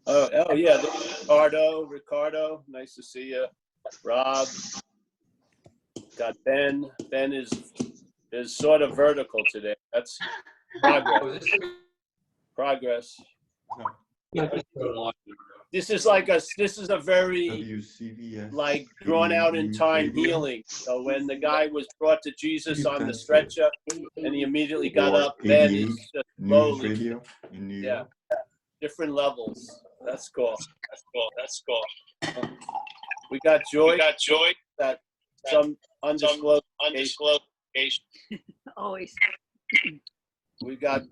Oh yeah, Ricardo, nice to see you. Rob, got Ben. Ben is sort of vertical today. That's progress. Progress. This is a very WCVS like drawn out in time healing. So when the guy was brought to Jesus on the stretcher and he immediately got up, then he's just slowly. Radio in New York. Different levels. That's cool. That's cool. We got Joy. That some undisclosed location. Always. We got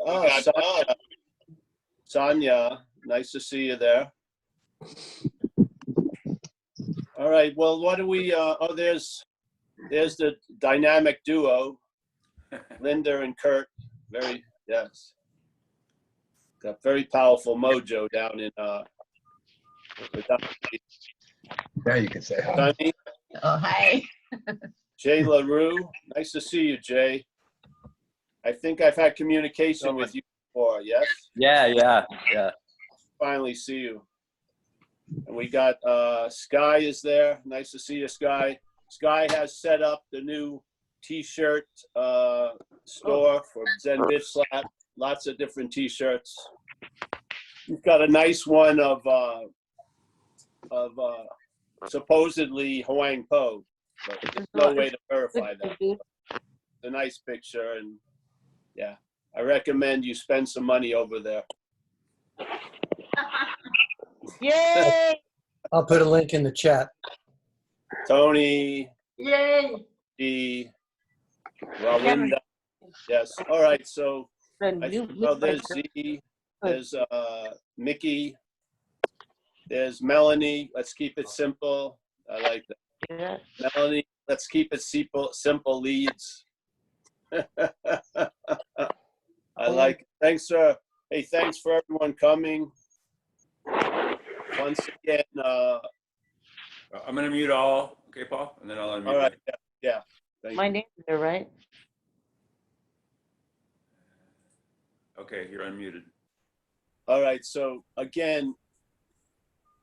Sonia. Nice to see you there. All right. Well, what do we? There's the dynamic duo, Linda and Kurt. Yes. Got very powerful mojo down in Now you can say hi. Sunny. Oh, hi. Jay LaRue. Nice to see you, Jay. I think I've had communication with you before, yes? Yeah. Finally see you. And we got Sky is there. Nice to see you, Sky. Sky has set up the new T-shirt store for Zen Bitch Slap. Lots of different T-shirts. We've got a nice one of supposedly Huang Po, but there's no way to verify that. It's a nice picture, and yeah, I recommend you spend some money over there. Yay! I'll put a link in the chat. Tony. Yay! Rawinda. Yes. All right. So there's Z. There's Mickey. There's Melanie. Let's keep it simple. I like that. Yeah. Melanie. Let's keep it simple. Simple leads. I like it. Thanks for everyone coming. Once again, I'm gonna mute all. Okay, Paul, and then I'll unmute. All right. You. Yeah. My name's there, right? Okay, you're unmuted. All right. So again,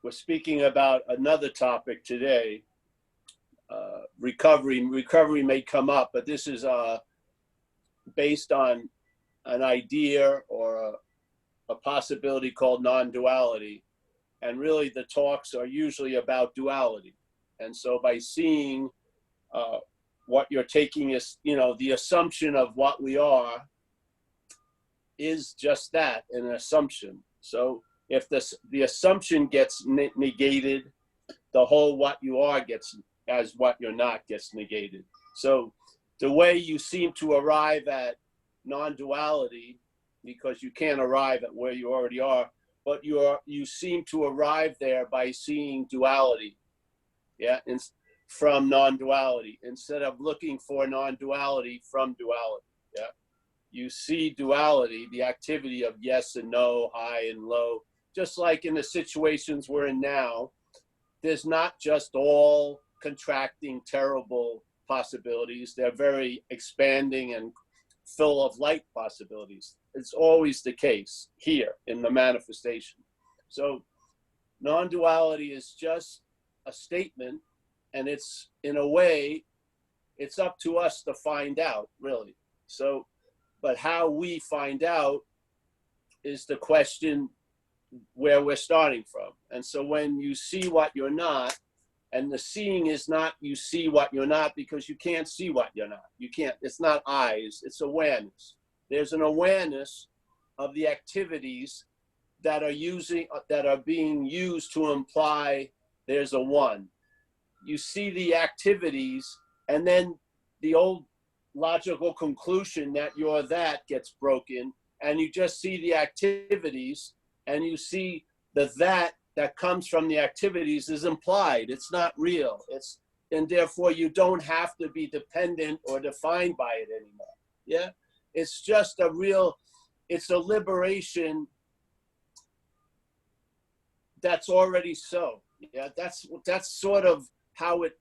we're speaking about another topic today. Recovery. Recovery may come up, but this is based on an idea or a possibility called non-duality. And really the talks are usually about duality. And so by seeing what you're taking is, the assumption of what we are is just that, an assumption. So if the assumption gets negated, the whole what you are gets, as what you're not, gets negated. So the way you seem to arrive at non-duality, because you can't arrive at where you already are, but you seem to arrive there by seeing duality, from non-duality, instead of looking for non-duality from duality, You see duality, the activity of yes and no, high and low, just like in the situations we're in now. There's not just all contracting, terrible possibilities. They're very expanding and full of light possibilities. It's always the case here in the manifestation. So non-duality is just a statement, and it's, in a way, it's up to us to find out, really. So, but how we find out is the question where we're starting from. And so when you see what you're not, and the seeing is not you see what you're not, because you can't see what you're not. You can't, it's not eyes, it's awareness. There's an awareness of the activities that are being used to imply there's a one. You see the activities, and then the old logical conclusion that you're that gets broken, and you just see the activities, and you see that comes from the activities is implied. It's not real. And therefore you don't have to be dependent or defined by it anymore. Yeah, it's just it's a liberation that's already so. Yeah, that's sort of how it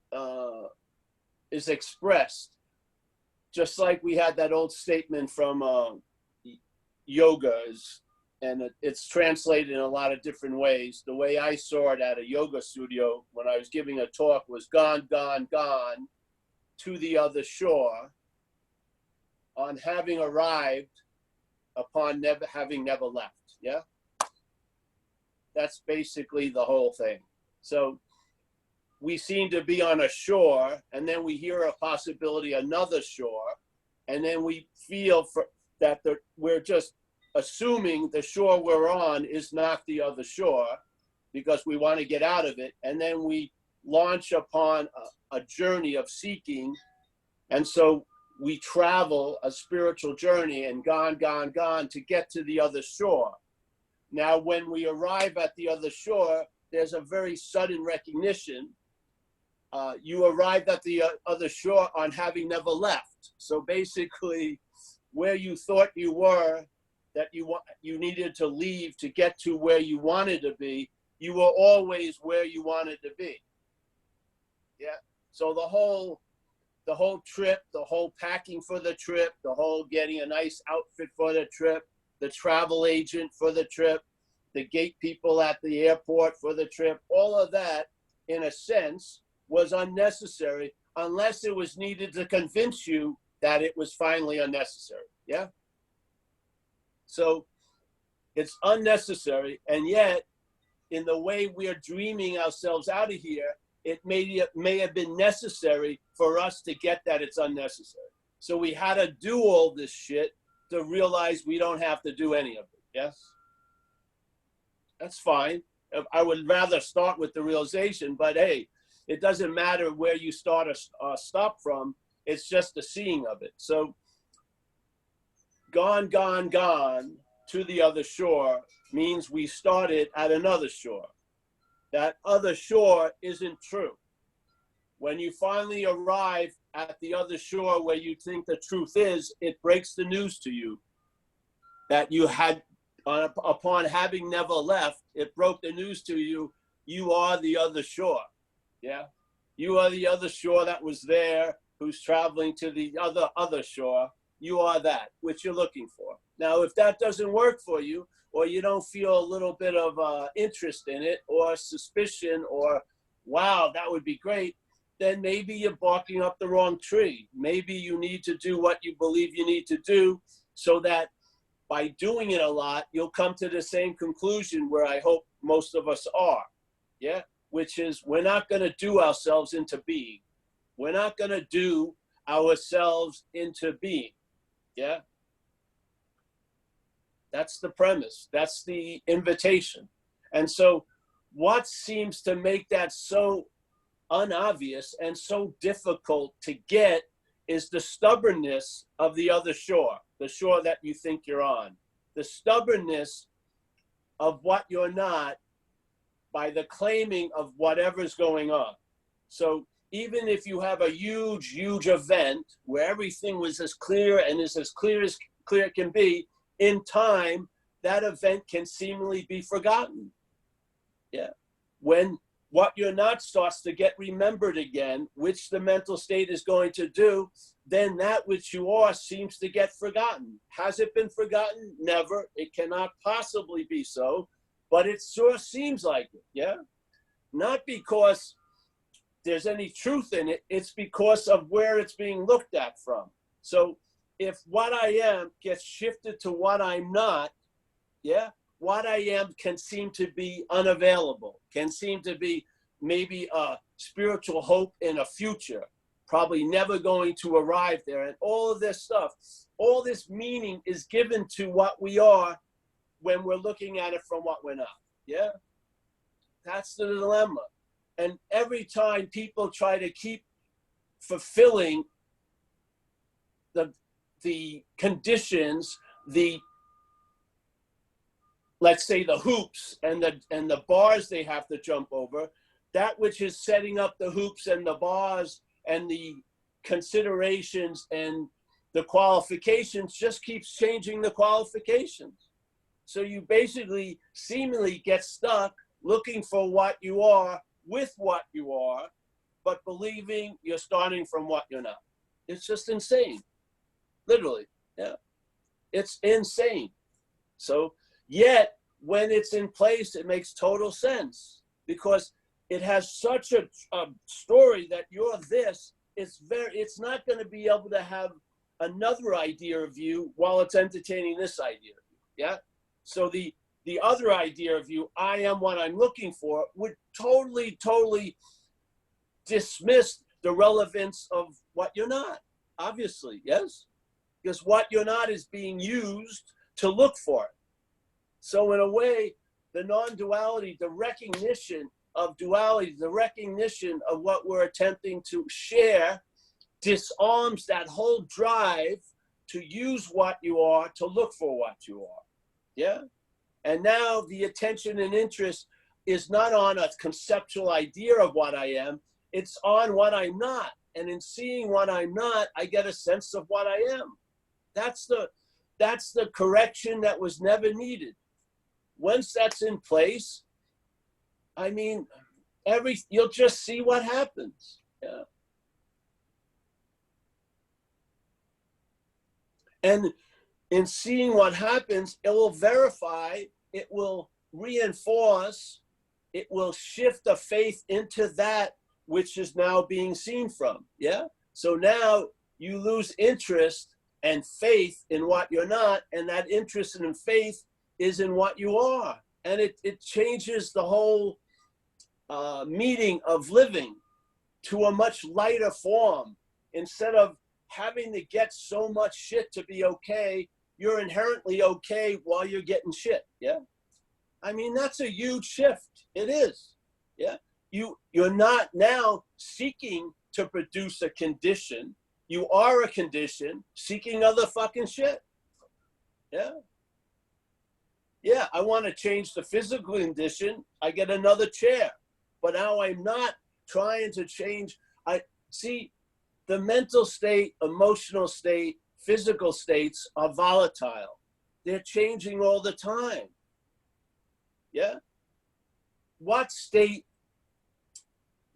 is expressed. Just like we had that old statement from yoga is and it's translated in a lot of different ways. The way I saw it at a yoga studio when I was giving a talk was gone, gone, gone to the other shore on having arrived upon having never left. Yeah. That's basically the whole thing. So we seem to be on a shore, and then we hear a possibility, another shore, and then we feel that we're just assuming the shore we're on is not the other shore because we want to get out of it. And then we launch upon a journey of seeking. And so we travel a spiritual journey and gone, gone, gone to get to the other shore. Now, when we arrive at the other shore, there's a very sudden recognition. You arrived at the other shore on having never left. So basically, where you thought you were, that you needed to leave to get to where you wanted to be, you were always where you wanted to be. Yeah. So the whole trip, the whole packing for the trip, the whole getting a nice outfit for the trip, the travel agent for the trip, the gate people at the airport for the trip, all of that, in a sense, was unnecessary unless it was needed to convince you that it was finally unnecessary. Yeah. So it's unnecessary, and yet in the way we are dreaming ourselves out of here, it may have been necessary for us to get that it's unnecessary. So we had to do all this shit to realize we don't have to do any of it. Yes? That's fine. I would rather start with the realization, but hey, it doesn't matter where you start or stop from. It's just the seeing of it. So gone, gone, gone to the other shore means we started at another shore. That other shore isn't true. When you finally arrive at the other shore where you think the truth is, it breaks the news to you that you had, upon having never left, it broke the news to you, you are the other shore. Yeah. You are the other shore that was there, who's traveling to the other shore. You are that, which you're looking for. Now, if that doesn't work for you, or you don't feel a little bit of interest in it, or suspicion, or wow, that would be great, then maybe you're barking up the wrong tree. Maybe you need to do what you believe you need to do, so that by doing it a lot, you'll come to the same conclusion where I hope most of us are. Yeah, which is we're not going to do ourselves into being. We're not going to do ourselves into being. Yeah. That's the premise. That's the invitation. And so what seems to make that so unobvious and so difficult to get is the stubbornness of the other shore, the shore that you think you're on. The stubbornness of what you're not by the claiming of whatever's going on. So even if you have a huge, huge event where everything was as clear and is as clear can be, in time, that event can seemingly be forgotten. Yeah. When what you're not starts to get remembered again, which the mental state is going to do, then that which you are seems to get forgotten. Has it been forgotten? Never. It cannot possibly be so, but it sure seems like it. Yeah. Not because there's any truth in it, it's because of where it's being looked at from. So if what I am gets shifted to what I'm not, yeah, what I am can seem to be unavailable, can seem to be maybe a spiritual hope in a future, probably never going to arrive there. And all of this stuff, all this meaning is given to what we are when we're looking at it from what we're not. Yeah, that's the dilemma. And every time people try to keep fulfilling the conditions, let's say the hoops and the bars they have to jump over, that which is setting up the hoops and the bars and the considerations and the qualifications just keeps changing the qualifications. So you basically seemingly get stuck looking for what you are with what you are, but believing you're starting from what you're not. It's just insane. Literally, yeah. It's insane. So Yet, when it's in place, it makes total sense because it has such a story that you're this. It's not going to be able to have another idea of you while it's entertaining this idea of you. Yeah. So the other idea of you, I am what I'm looking for, would totally dismiss the relevance of what you're not. Obviously, yes, because what you're not is being used to look for it. So in a way, the non-duality, the recognition of duality, the recognition of what we're attempting to share disarms that whole drive to use what you are, to look for what you are. Yeah? And now the attention and interest is not on a conceptual idea of what I am, it's on what I'm not. And in seeing what I'm not, I get a sense of what I am. That's the correction that was never needed. Once that's in place, I mean, you'll just see what happens. Yeah. And in seeing what happens, it will verify, it will reinforce, it will shift the faith into that which is now being seen from. Yeah. So now you lose interest and faith in what you're not, and that interest and faith is in what you are. And it changes the whole meaning of living to a much lighter form. Instead of having to get so much shit to be okay, you're inherently okay while you're getting shit. Yeah. I mean, that's a huge shift. It is. Yeah. You're not now seeking to produce a condition. You are a condition seeking other fucking shit. Yeah. Yeah, I want to change the physical condition. I get another chair. But now I'm not trying to change. I see the mental state, emotional state, physical states are volatile. They're changing all the time. Yeah. What state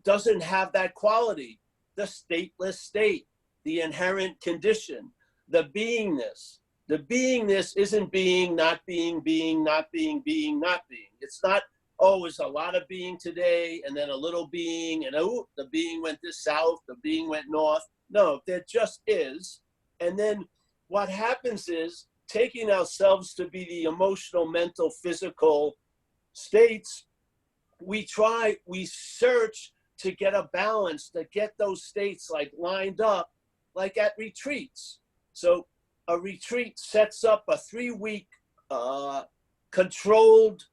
doesn't have that quality? The stateless state, the inherent condition, the beingness. The beingness isn't being, not being, not being, not being. It's not, oh, it's a lot of being today and then a little being and oh, the being went this south, the being went north. No, there just is. And then what happens is taking ourselves to be the emotional, mental, physical states, we search to get a balance, to get those states like lined up, like at retreats. So a retreat sets up a 3-week controlled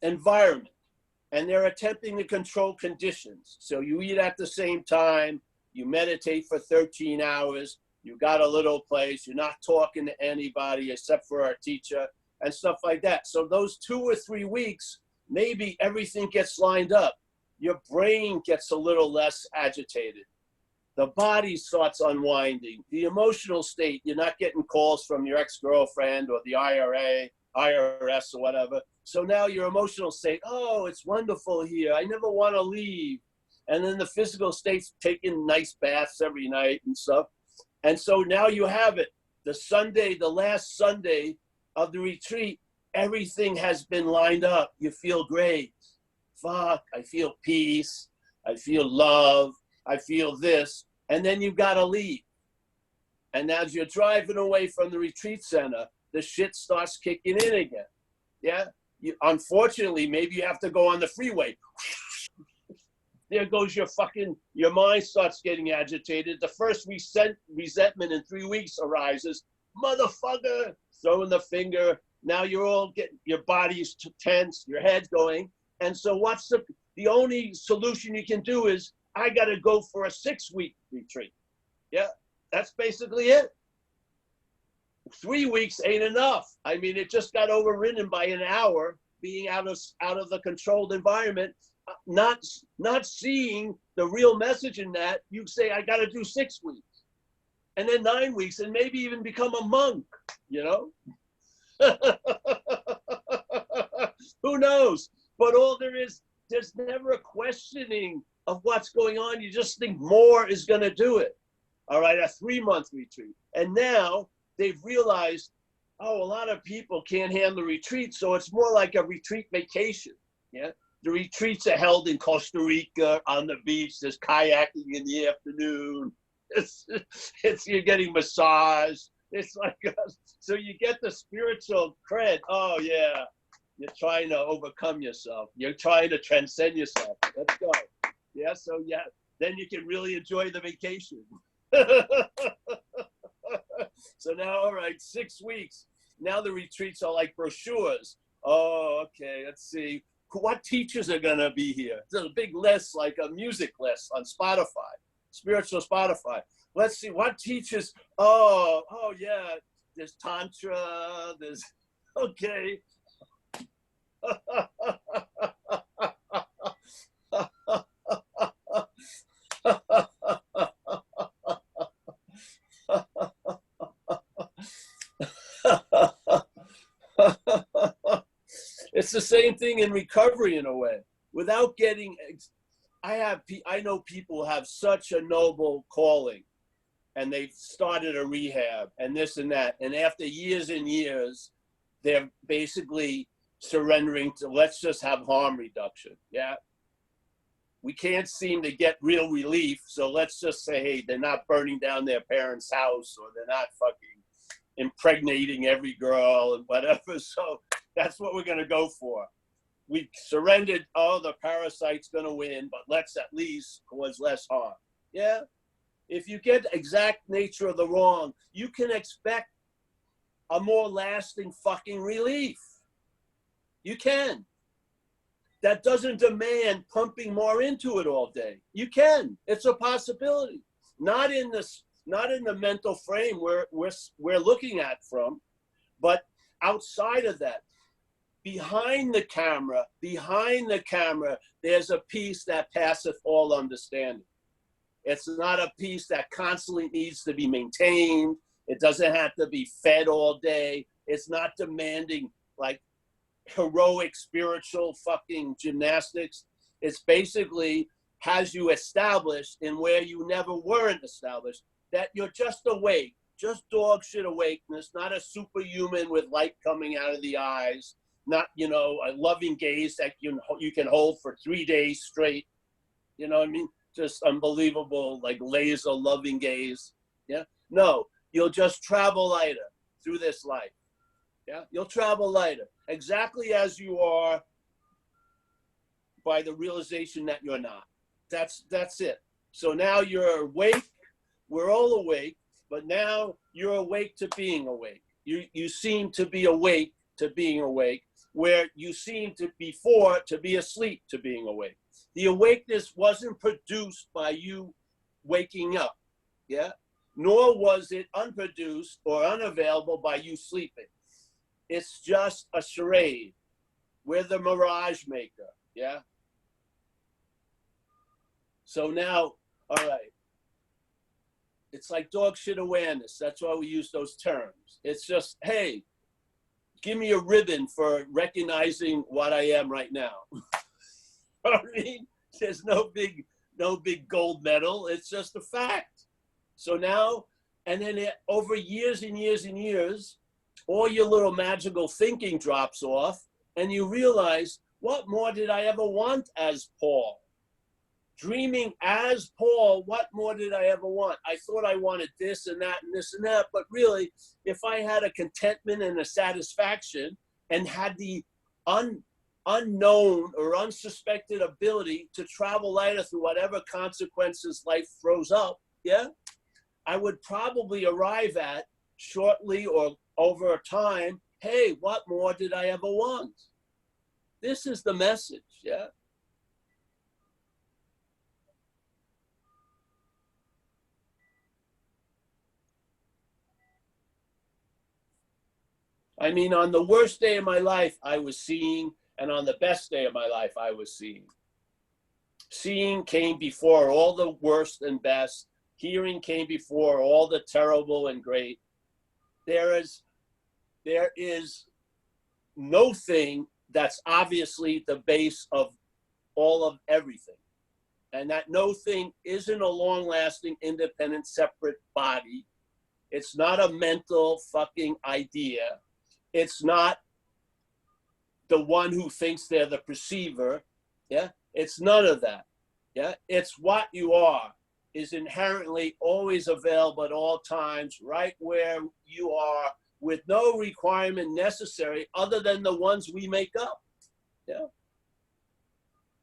environment, and they're attempting to control conditions. So you eat at the same time, you meditate for 13 hours, you got a little place, you're not talking to anybody except for our teacher and stuff like that. So those 2 or 3 weeks, maybe everything gets lined up. Your brain gets a little less agitated. The body starts unwinding. The emotional state, you're not getting calls from your ex-girlfriend or the IRS or whatever. So now your emotional state, oh, it's wonderful here. I never want to leave. And then the physical state's taking nice baths every night and stuff. And so now you have it. The Sunday, the last Sunday of the retreat, everything has been lined up. You feel great. Fuck, I feel peace. I feel love. I feel this. And then you've got to leave. And as you're driving away from the retreat center, the shit starts kicking in again. Yeah. Unfortunately, maybe you have to go on the freeway. There goes your mind starts getting agitated. The first resentment in 3 weeks arises. Motherfucker, throwing the finger. Now you're all getting, your body's tense, your head's going. And so what's the only solution you can do is, I got to go for a 6-week retreat. Yeah, that's basically it. 3 weeks ain't enough. I mean, it just got overridden by an hour being out of the controlled environment, not seeing the real message in that. You say, I got to do 6 weeks and then 9 weeks and maybe even become a monk, you know? Who knows? But all there's never a questioning of what's going on. You just think more is going to do it. All right, a 3-month retreat. And now they've realized, oh, a lot of people can't handle retreats, so it's more like a retreat vacation. Yeah, the retreats are held in Costa Rica on the beach. There's kayaking in the afternoon. It's you're getting massage. It's like so you get the spiritual cred. Oh yeah, you're trying to overcome yourself. You're trying to transcend yourself. Let's go. Yeah. So yeah, then you can really enjoy the vacation. So now, all right, 6 weeks. Now the retreats are like brochures. Oh, okay. Let's see. What teachers are going to be here? There's a big list, like a music list on Spotify, spiritual Spotify. Let's see what teachers. Oh, yeah. There's Tantra. There's, okay. It's the same thing in recovery in a way. Without getting, I know people have such a noble calling, and they've started a rehab and this and that, and after years and years, they're basically surrendering to let's just have harm reduction. Yeah, we can't seem to get real relief, so let's just say, hey, they're not burning down their parents' house, or they're not fucking impregnating every girl and whatever. So that's what we're going to go for. We surrendered, oh, the parasite's going to win, but let's at least cause less harm. Yeah? If you get the exact nature of the wrong, you can expect a more lasting fucking relief. You can. That doesn't demand pumping more into it all day. You can. It's a possibility. Not in the mental frame we're looking at from, but outside of that. Behind the camera, there's a peace that passeth all understanding. It's not a peace that constantly needs to be maintained. It doesn't have to be fed all day. It's not demanding like heroic spiritual fucking gymnastics. It's basically has you established in where you never weren't established, that you're just awake, just dog shit awakeness, not a superhuman with light coming out of the eyes. Not, a loving gaze that you can hold for 3 days straight. You know what I mean? Just unbelievable, like laser loving gaze. Yeah. No, you'll just travel lighter through this life. Yeah. You'll travel lighter exactly as you are by the realization that you're not. That's it. So now you're awake. We're all awake, but now you're awake to being awake. You seem to be awake to being awake, where you seem to before to be asleep to being awake. The awakeness wasn't produced by you waking up, yeah? Nor was it unproduced or unavailable by you sleeping. It's just a charade. We're the mirage maker, yeah? So now, all right. It's like dog shit awareness. That's why we use those terms. It's just, hey, give me a ribbon for recognizing what I am right now. I mean, there's no big gold medal. It's just a fact. So now, and then over years and years and years, all your little magical thinking drops off, and you realize, what more did I ever want as Paul? Dreaming as Paul, what more did I ever want? I thought I wanted this and that and this and that, but really, if I had a contentment and a satisfaction and had the unknown or unsuspected ability to travel lighter through whatever consequences life throws up, yeah, I would probably arrive at shortly or over time, hey, what more did I ever want? This is the message, yeah? I mean, on the worst day of my life, I was seeing, and on the best day of my life, I was seeing. Seeing came before all the worst and best. Hearing came before all the terrible and great. There is no thing that's obviously the base of all of everything. And that no thing isn't a long-lasting, independent, separate body. It's not a mental fucking idea. It's not the one who thinks they're the perceiver. Yeah. It's none of that. Yeah. It's what you are is inherently always available at all times, right where you are, with no requirement necessary other than the ones we make up. Yeah.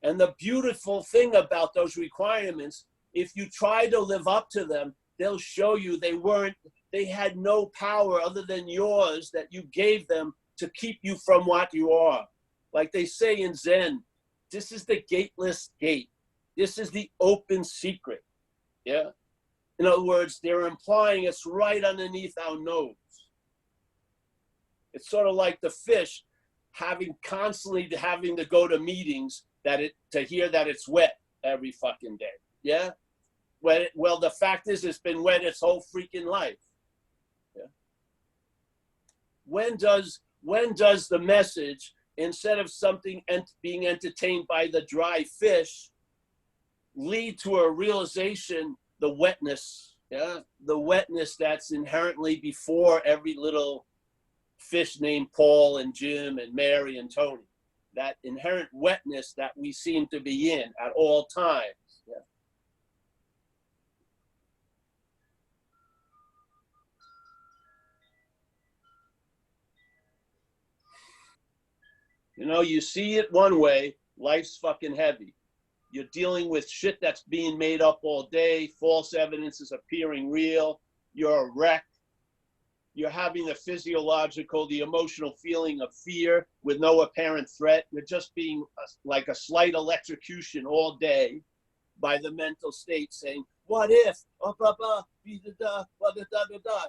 And the beautiful thing about those requirements, if you try to live up to them, they'll show you they had no power other than yours that you gave them to keep you from what you are. Like they say in Zen, this is the gateless gate. This is the open secret. Yeah. In other words, they're implying it's right underneath our nose. It's sort of like the fish constantly having to go to meetings to hear that it's wet every fucking day. Yeah. Well, the fact is, it's been wet its whole freaking life. Yeah. When does the message, instead of something being entertained by the dry fish, lead to a realization, the wetness, yeah, the wetness that's inherently before every little fish named Paul and Jim and Mary and Tony, that inherent wetness that we seem to be in at all times. Yeah. You know, you see it one way, life's fucking heavy. You're dealing with shit that's being made up all day. False evidence is appearing real. You're a wreck. You're having the emotional feeling of fear with no apparent threat. You're just being like a slight electrocution all day by the mental state saying, what if?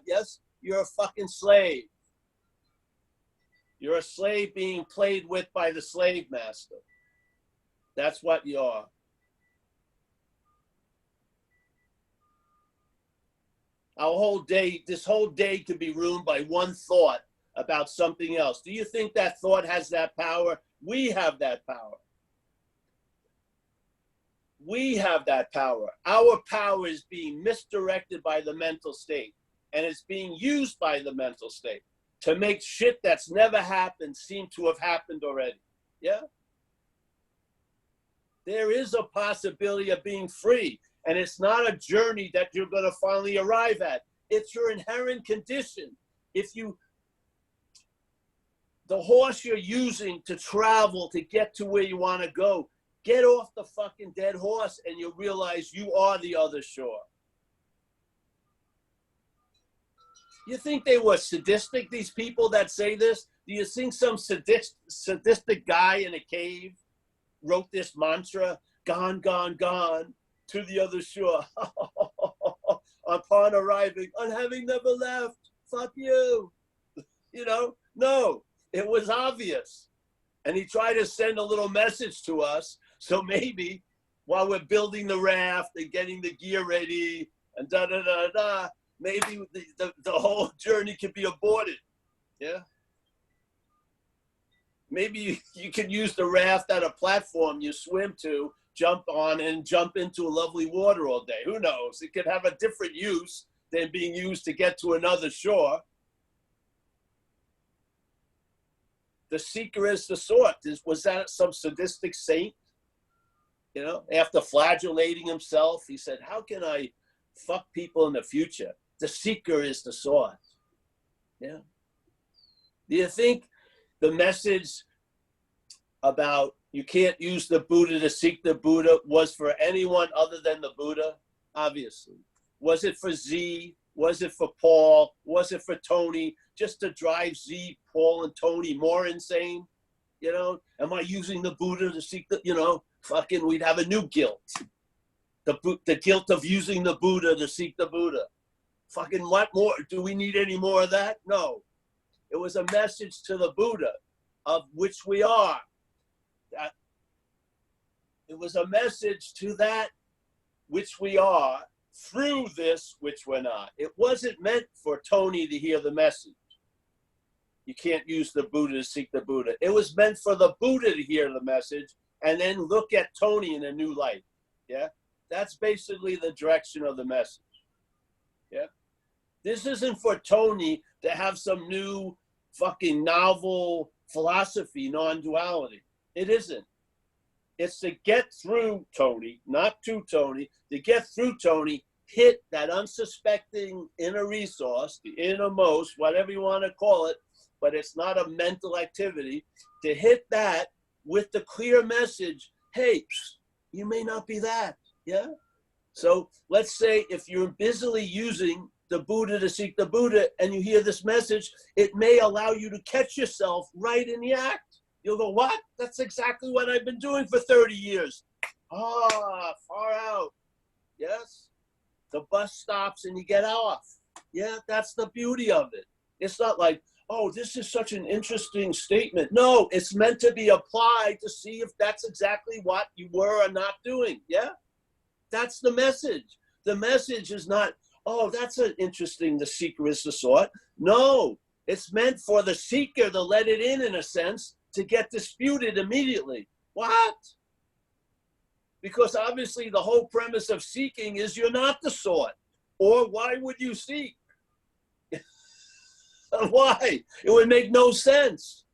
Yes, you're a fucking slave. You're a slave being played with by the slave master. That's what you are. This whole day could be ruined by one thought about something else. Do you think that thought has that power? We have that power. We have that power. Our power is being misdirected by the mental state, and it's being used by the mental state to make shit that's never happened seem to have happened already. Yeah? There is a possibility of being free. And it's not a journey that you're going to finally arrive at. It's your inherent condition. The horse you're using to travel to get to where you want to go, get off the fucking dead horse and you'll realize you are the other shore. You think they were sadistic, these people that say this? Do you think some sadistic guy in a cave wrote this mantra, gone, gone, gone, to the other shore, upon arriving, on having never left, fuck you. You know, no, it was obvious. And he tried to send a little message to us. So maybe while we're building the raft and getting the gear ready and maybe the whole journey could be aborted. Yeah. Maybe you can use the raft at a platform you swim to, jump on and jump into a lovely water all day. Who knows? It could have a different use than being used to get to another shore. The seeker is the sought. Was that some sadistic saint? You know, after flagellating himself, he said, how can I fuck people in the future? The seeker is the sought. Yeah. Do you think the message about you can't use the Buddha to seek the Buddha was for anyone other than the Buddha? Obviously. Was it for Z? Was it for Paul? Was it for Tony? Just to drive Z, Paul, and Tony more insane? You know, am I using the Buddha to seek the, fucking, we'd have a new guilt. The guilt of using the Buddha to seek the Buddha. Fucking what more? Do we need any more of that? No. It was a message to the Buddha, of which we are. It was a message to that which we are through this which we're not. It wasn't meant for Tony to hear the message. You can't use the Buddha to seek the Buddha. It was meant for the Buddha to hear the message and then look at Tony in a new light. Yeah. That's basically the direction of the message. Yeah. This isn't for Tony to have some new fucking novel philosophy, non-duality. It isn't. It's to get through Tony, not to Tony, to get through Tony, hit that unsuspecting inner resource, the innermost, whatever you want to call it, but it's not a mental activity, to hit that with the clear message, hey, you may not be that, yeah? So let's say if you're busily using the Buddha to seek the Buddha and you hear this message, it may allow you to catch yourself right in the act. You'll go, what? That's exactly what I've been doing for 30 years. Ah, far out. Yes? The bus stops and you get off. Yeah, that's the beauty of it. It's not like, oh, this is such an interesting statement. No, it's meant to be applied to see if that's exactly what you were or not doing. Yeah? That's the message. The message is not, oh, that's an interesting, the seeker is the sought. No, it's meant for the seeker to let it in a sense, to get disputed immediately. What? Because obviously the whole premise of seeking is you're not the sought. Or why would you seek? Why? It would make no sense.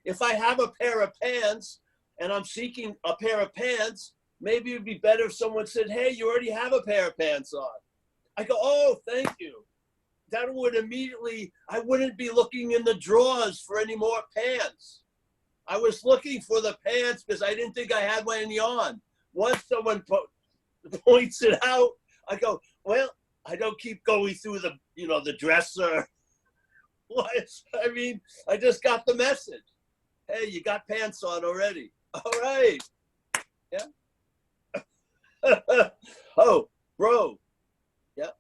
If I have a pair of pants and I'm seeking a pair of pants, maybe it'd be better if someone said, hey, you already have a pair of pants on. I go, oh, thank you. That would immediately, I wouldn't be looking in the drawers for any more pants. I was looking for the pants because I didn't think I had any on. Once someone points it out, I go, well, I don't keep going through the, the dresser. I mean, I just got the message. Hey, you got pants on already. All right. Yeah. Oh, bro. Yeah.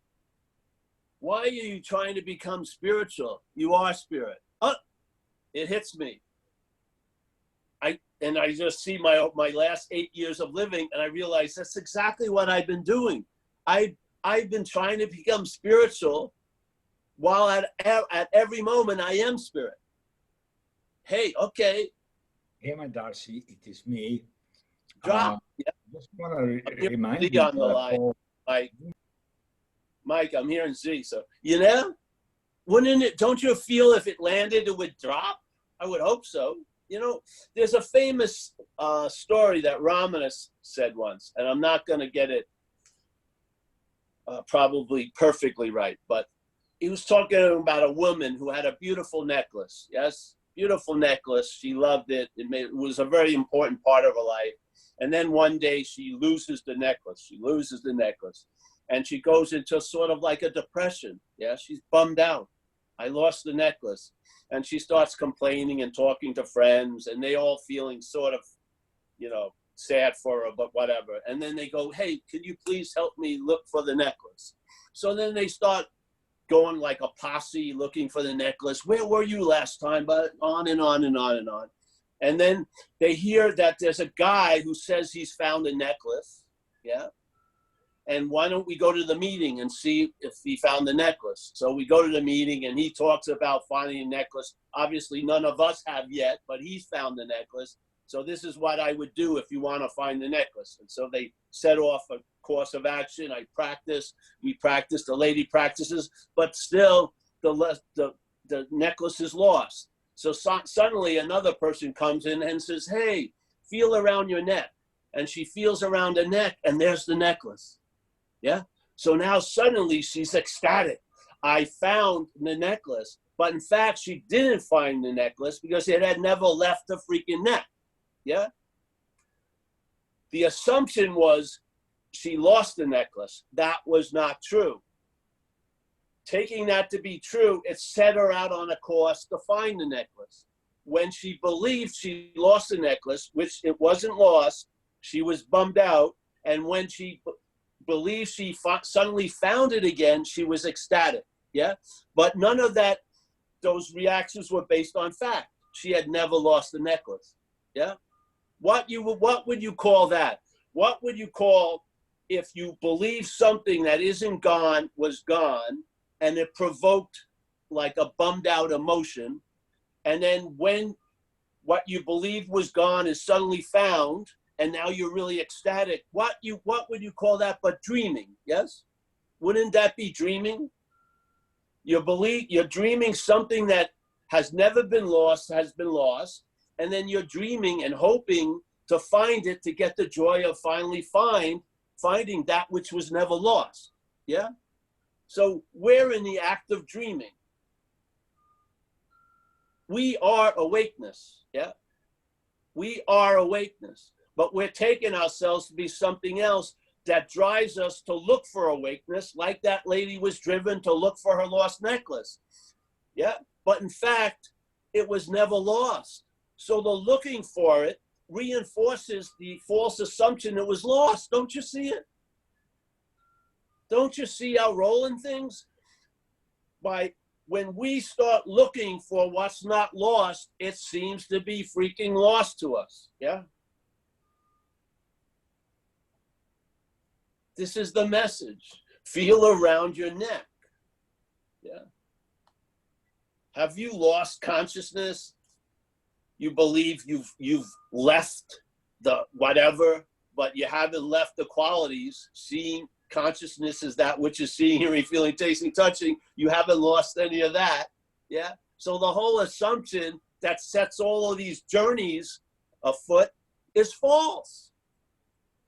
Why are you trying to become spiritual? You are spirit. Oh, it hits me. I just see my last 8 years of living, and I realize that's exactly what I've been doing. I've been trying to become spiritual, while at every moment I am spirit. Hey, okay. Hey, my Darcy, it is me. Drop. Yeah. Just want to remind Z you on the line. Mike, I'm hearing Z. So, wouldn't it, don't you feel if it landed, it would drop? I would hope so. There's a famous story that Ramana said once, and I'm not going to get it probably perfectly right, but he was talking about a woman who had a beautiful necklace. Yes, beautiful necklace. She loved it. It was a very important part of her life. And then one day she loses the necklace. And she goes into sort of like a depression. Yeah, she's bummed out. I lost the necklace. And she starts complaining and talking to friends, and they all feeling sort of, sad for her, but whatever. And then they go, hey, can you please help me look for the necklace? So then they start going like a posse looking for the necklace. Where were you last time? But on and on and on and on. And then they hear that there's a guy who says he's found a necklace. Yeah. And why don't we go to the meeting and see if he found the necklace? So we go to the meeting and he talks about finding a necklace. Obviously, none of us have yet, but he's found the necklace. So this is what I would do if you want to find the necklace. And so they set off a course of action. We practice, the lady practices, but still the necklace is lost. So suddenly another person comes in and says, hey, feel around your neck. And she feels around the neck and there's the necklace. Yeah. So now suddenly she's ecstatic. I found the necklace, but in fact, she didn't find the necklace because it had never left the freaking neck. Yeah. The assumption was she lost the necklace. That was not true. Taking that to be true, it set her out on a course to find the necklace. When she believed she lost the necklace, which it wasn't lost, she was bummed out. And when she believed she suddenly found it again, she was ecstatic. Yeah. But none of those reactions were based on fact. She had never lost the necklace. Yeah. What would you call that? What would you call if you believe something that isn't gone was gone and it provoked like a bummed out emotion, and then when what you believed was gone is suddenly found and now you're really ecstatic, what would you call that but dreaming? Yes? Wouldn't that be dreaming? You're dreaming something that has never been lost, has been lost, and then you're dreaming and hoping to find it, to get the joy of finally finding that which was never lost. Yeah? So we're in the act of dreaming. We are awakeness. Yeah? We are awakeness. But we're taking ourselves to be something else that drives us to look for awakeness, like that lady was driven to look for her lost necklace. Yeah? But in fact, it was never lost. So the looking for it reinforces the false assumption it was lost. Don't you see it? Don't you see our role in things? When we start looking for what's not lost, it seems to be freaking lost to us. Yeah? This is the message. Feel around your neck. Yeah. Have you lost consciousness? You believe you've left the whatever, but you haven't left the qualities. Seeing consciousness is that which is seeing, hearing, feeling, tasting, touching. You haven't lost any of that. Yeah. So the whole assumption that sets all of these journeys afoot is false.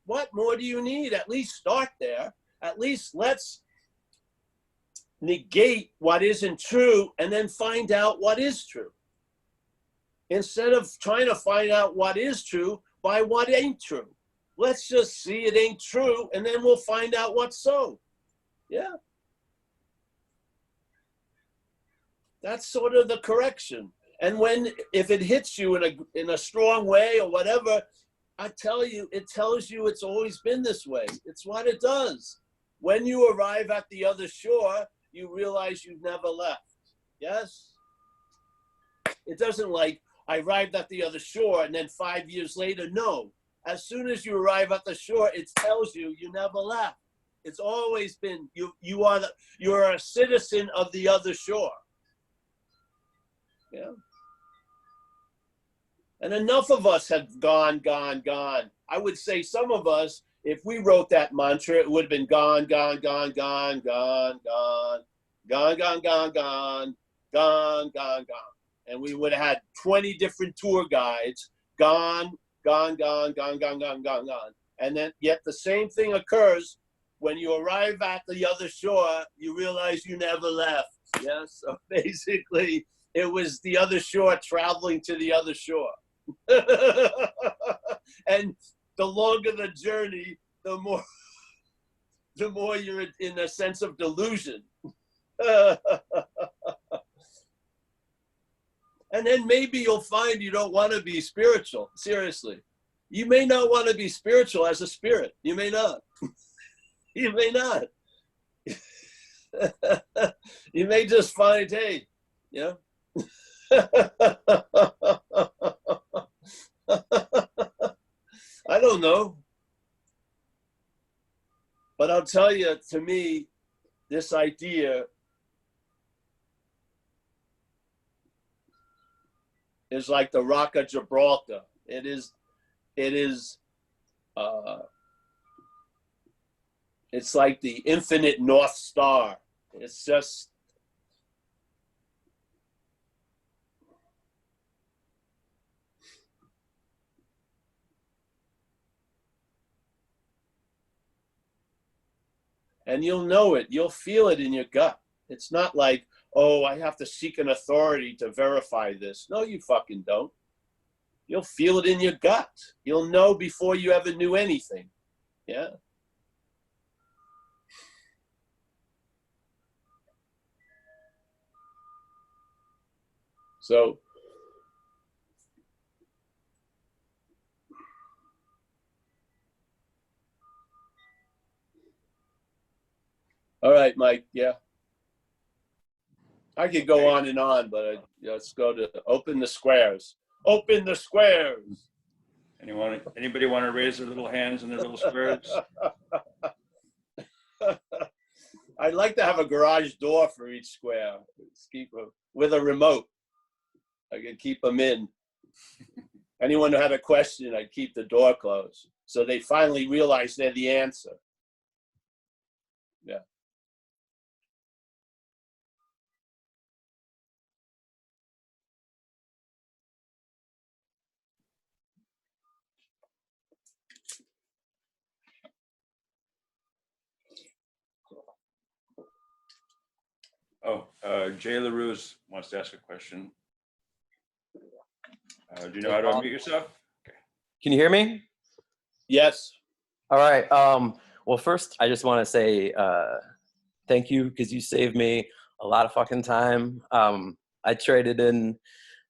What more do you need? At least start there. At least let's negate what isn't true and then find out what is true. Instead of trying to find out what is true by what ain't true. Let's just see it ain't true and then we'll find out what's so. Yeah. That's sort of the correction. And if it hits you in a strong way or whatever, I tell you, it tells you it's always been this way. It's what it does. When you arrive at the other shore, you realize you've never left. Yes? It doesn't like, I arrived at the other shore and then 5 years later, no. As soon as you arrive at the shore, it tells you you never left. It's always been, you're a citizen of the other shore. Yeah? And enough of us have gone, gone, gone. I would say some of us, if we wrote that mantra, it would have been gone, gone, gone, gone, gone, gone, gone, gone, gone, gone, gone, gone, gone. And we would have had 20 different tour guides, gone, gone, gone, gone, gone, gone, gone, gone. And then yet the same thing occurs when you arrive at the other shore, you realize you never left. Yes, so basically it was the other shore traveling to the other shore. And the longer the journey, the more you're in a sense of delusion. And then maybe you'll find you don't want to be spiritual. Seriously. You may not want to be spiritual as a spirit. You may not. You may not. You may just find, hey, you know. I don't know. But I'll tell you, to me, this idea is like the Rock of Gibraltar. It's like the infinite North Star. It's just, and you'll know it, you'll feel it in your gut. It's not like, oh, I have to seek an authority to verify this. No, you fucking don't. You'll feel it in your gut. You'll know before you ever knew anything. Yeah. So, all right, Mike. Yeah. I could go on and on, but let's go to open the squares. Open the squares. Anybody want to raise their little hands in their little squares? I'd like to have a garage door for each square. With a remote. I could keep them in. Anyone who had a question, I'd keep the door closed. So they finally realize they're the answer. Yeah. Jay LaRue wants to ask a question. Do you know how to unmute yourself? Okay. Can you hear me? Yes. All right. Well, first, I just want to say thank you because you saved me a lot of fucking time. I traded in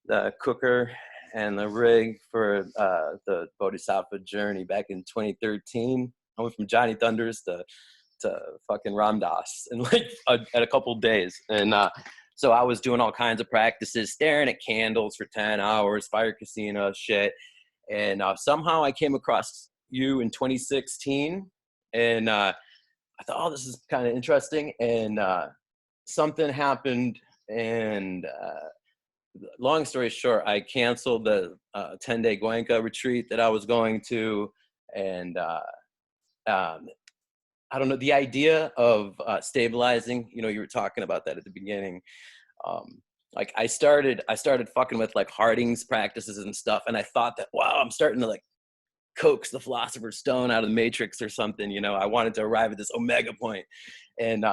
the cooker and the rig for the Bodhisattva journey back in 2013. I went from Johnny Thunders to fucking Ram Dass in like at a couple days. And so I was doing all kinds of practices, staring at candles for 10 hours, fire casino shit. And somehow I came across you in 2016. And I thought, oh, this is kind of interesting. And something happened. And long story short, I canceled the 10-day Goenka retreat that I was going to. And I don't know, the idea of stabilizing, you know, you were talking about that at the beginning. Like I started fucking with like Harding's practices and stuff. And I thought that, wow, I'm starting to like coax the Philosopher's Stone out of the Matrix or something. You know, I wanted to arrive at this omega point. And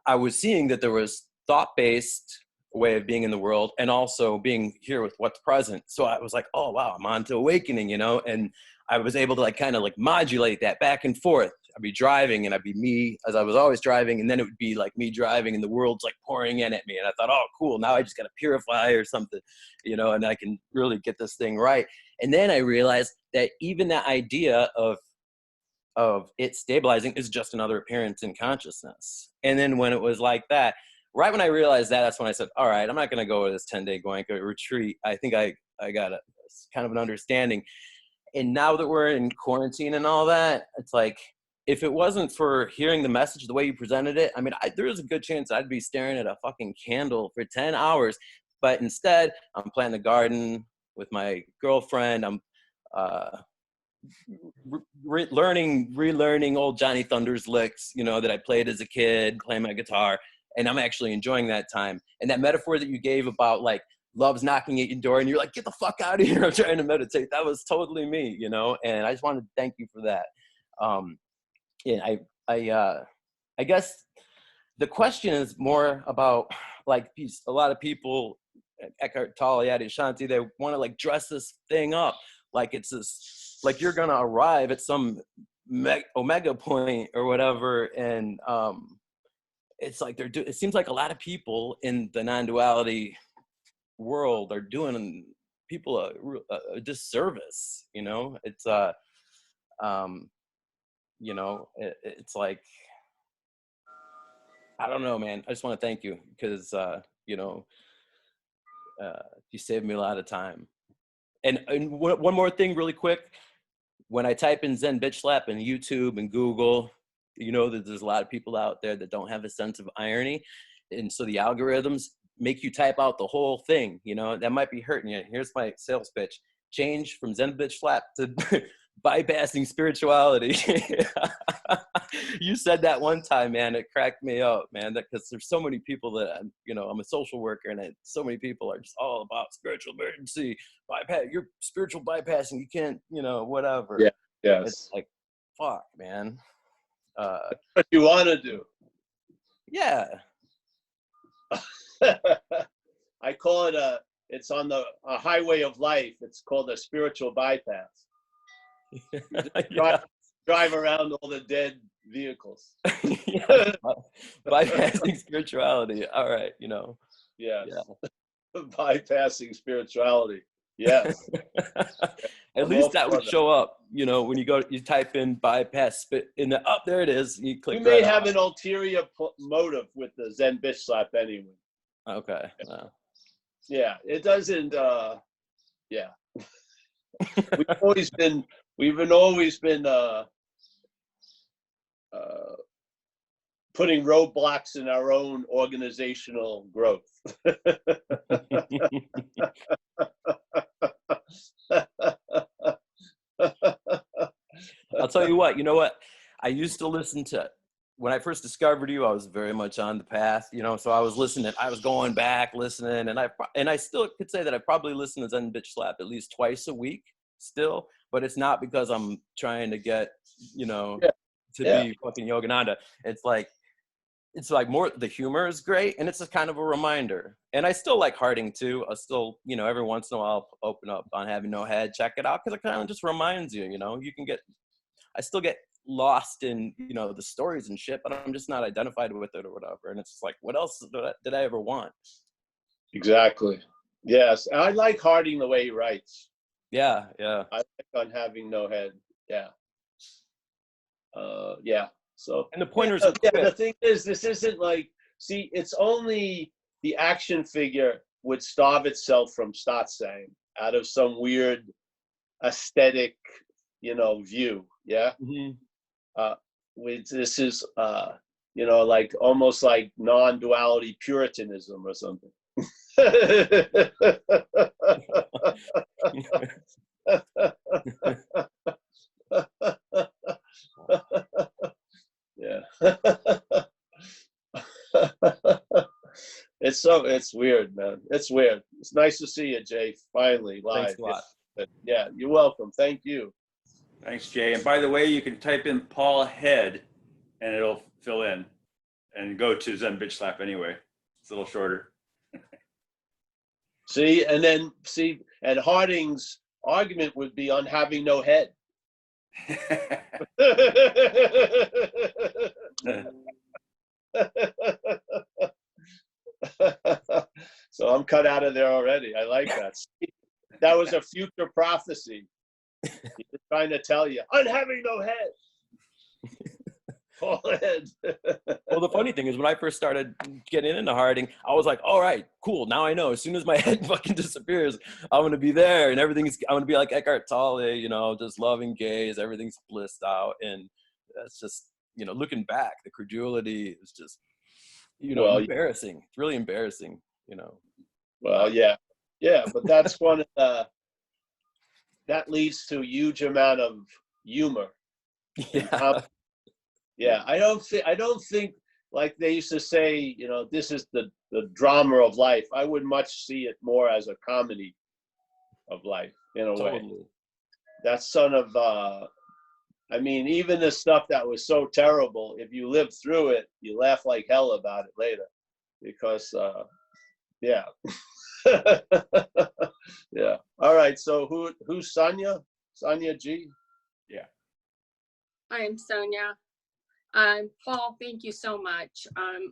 I was seeing that there was thought-based way of being in the world and also being here with what's present. So I was like, oh, wow, I'm on to awakening, you know? And I was able to like kind of like modulate that back and forth. I'd be driving and I'd be me as I was always driving. And then it would be like me driving and the world's like pouring in at me. And I thought, oh, cool. Now I just got to purify or something, you know, and I can really get this thing right. And then I realized that even that idea of it stabilizing is just another appearance in consciousness. And then when it was like that, right when I realized that, that's when I said, all right, I'm not going to go to this 10-day Goenka retreat. I think I got a kind of an understanding. And now that we're in quarantine and all that, it's like, if it wasn't for hearing the message the way you presented it, I mean, there's a good chance I'd be staring at a fucking candle for 10 hours. But instead, I'm planting a garden with my girlfriend. I'm relearning old Johnny Thunders licks, you know, that I played as a kid, playing my guitar. And I'm actually enjoying that time. And that metaphor that you gave about like, love's knocking at your door and you're like, get the fuck out of here, I'm trying to meditate. That was totally me, you know? And I just wanted to thank you for that. Yeah, I guess the question is more about like a lot of people, Eckhart Tolle, Adyashanti, they want to like dress this thing up like it's this, like you're gonna arrive at some omega point or whatever. And it's like it seems like a lot of people in the non-duality world are doing people a disservice, you know? It's you know, it's like, I don't know, man. I just want to thank you because you know, you saved me a lot of time. And one more thing really quick, when I type in Zen Bitch Slap in YouTube and Google, you know that there's a lot of people out there that don't have a sense of irony, and so the algorithms make you type out the whole thing, you know, that might be hurting you. Here's my sales pitch. Change from Zen Bitch Slap to bypassing spirituality. You said that one time, man, it cracked me up, man, because there's so many people that, you know, I'm a social worker and so many people are just all about spiritual emergency, bypass, you're spiritual bypassing, you can't, you know, whatever. Yeah. Yes. It's like, fuck, man. What you want to do. Yeah. I call it it's on a highway of life. It's called a spiritual bypass. Drive around all the dead vehicles. Yeah. Bypassing spirituality. All right, you know. Yes. Yeah. Bypassing spirituality. Yes. At least that would show up, you know, when you type in bypass in the there it is. You click. You may have an ulterior motive with the Zen Bitch Slap anyway. Okay. Wow. Yeah, it doesn't. Yeah, we've always been putting roadblocks in our own organizational growth. I'll tell you what. You know what? I used to listen to. When I first discovered you, I was very much on the path, you know, so I was listening, I was going back, listening, and I still could say that I probably listen to Zen Bitch Slap at least twice a week still, but it's not because I'm trying to get, you know, to be fucking Yogananda. It's like, it's like more, the humor is great, and it's a kind of a reminder. And I still like Harding too. I still, you know, every once in a while I'll open up on Having No Head, check it out, because it kind of just reminds you, you know, you can get, I still get lost in, you know, the stories and shit, but I'm just not identified with it or whatever. And it's just like, what else did I ever want? Exactly. Yes, I like Harding the way he writes. Yeah, yeah. I like on Having No Head. Yeah. Yeah. So. And the pointers yeah, are yeah, quick. the thing is, this isn't like. See, it's only the action figure would starve itself from start saying out of some weird aesthetic, you know, view. Yeah. Mm-hmm. This is, you know, like almost like non-duality Puritanism or something. Yeah. It's weird, man. It's weird. It's nice to see you, Jay, finally live. Thanks a lot. Yeah, you're welcome. Thank you. Thanks, Jay. And by the way, you can type in Paul Head and it'll fill in and go to Zen Bitch Slap anyway. It's a little shorter. See, and then see, and Harding's argument would be on having no head. So I'm cut out of there already. I like that. That was a future prophecy. He was trying to tell you, I'm having no head. Paul Head. Well, the funny thing is, when I first started getting into Harding, I was like, all right, cool. Now I know. As soon as my head fucking disappears, I'm going to be there, and I'm going to be like Eckhart Tolle, you know, just loving gaze. Everything's blissed out. And that's just, you know, looking back, the credulity is just, you know, embarrassing. It's really embarrassing, you know. Well, yeah. Yeah, but that's one of the, that leads to a huge amount of humor. Yeah. Yeah, I don't think like they used to say, you know, this is the drama of life. I would much see it more as a comedy of life in a way. That's son of I mean, even the stuff that was so terrible, if you live through it, you laugh like hell about it later. Because yeah. Yeah. All right, so who's Sonia? Sonia G? Yeah. Hi, I'm Sonia. Paul, thank you so much. I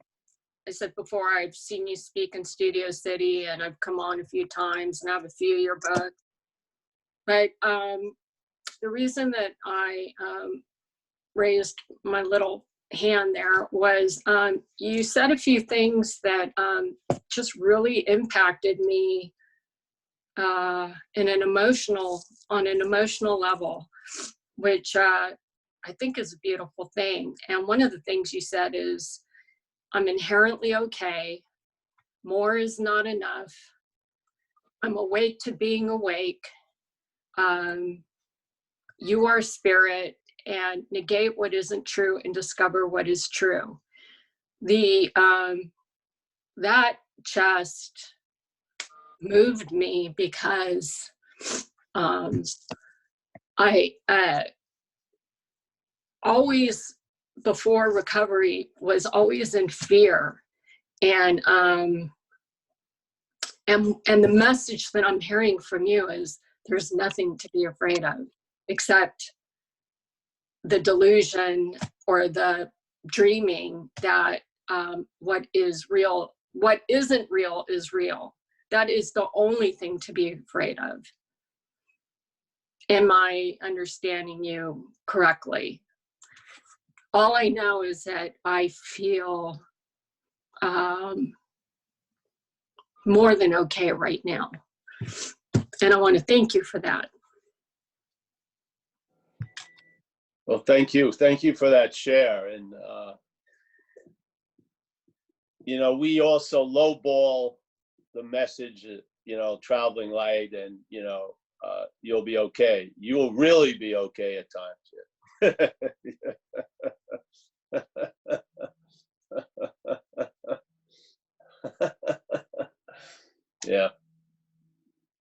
said before, I've seen you speak in Studio City, and I've come on a few times and I have a few of your books. But the reason that I raised my little hand there was you said a few things that just really impacted me on an emotional level, which I think is a beautiful thing. And one of the things you said is, I'm inherently okay. More is not enough. I'm awake to being awake. You are spirit, and negate what isn't true and discover what is true. That just moved me because I always, before recovery, was always in fear, and the message that I'm hearing from you is there's nothing to be afraid of except the delusion or the dreaming that what is real, what isn't real is real. That is the only thing to be afraid of. Am I understanding you correctly? All I know is that I feel more than okay right now. And I want to thank you for that. Well, thank you. Thank you for that share. And, you know, we also lowball the message, you know, traveling light and, you know, you'll be okay. You will really be okay at times. Yeah.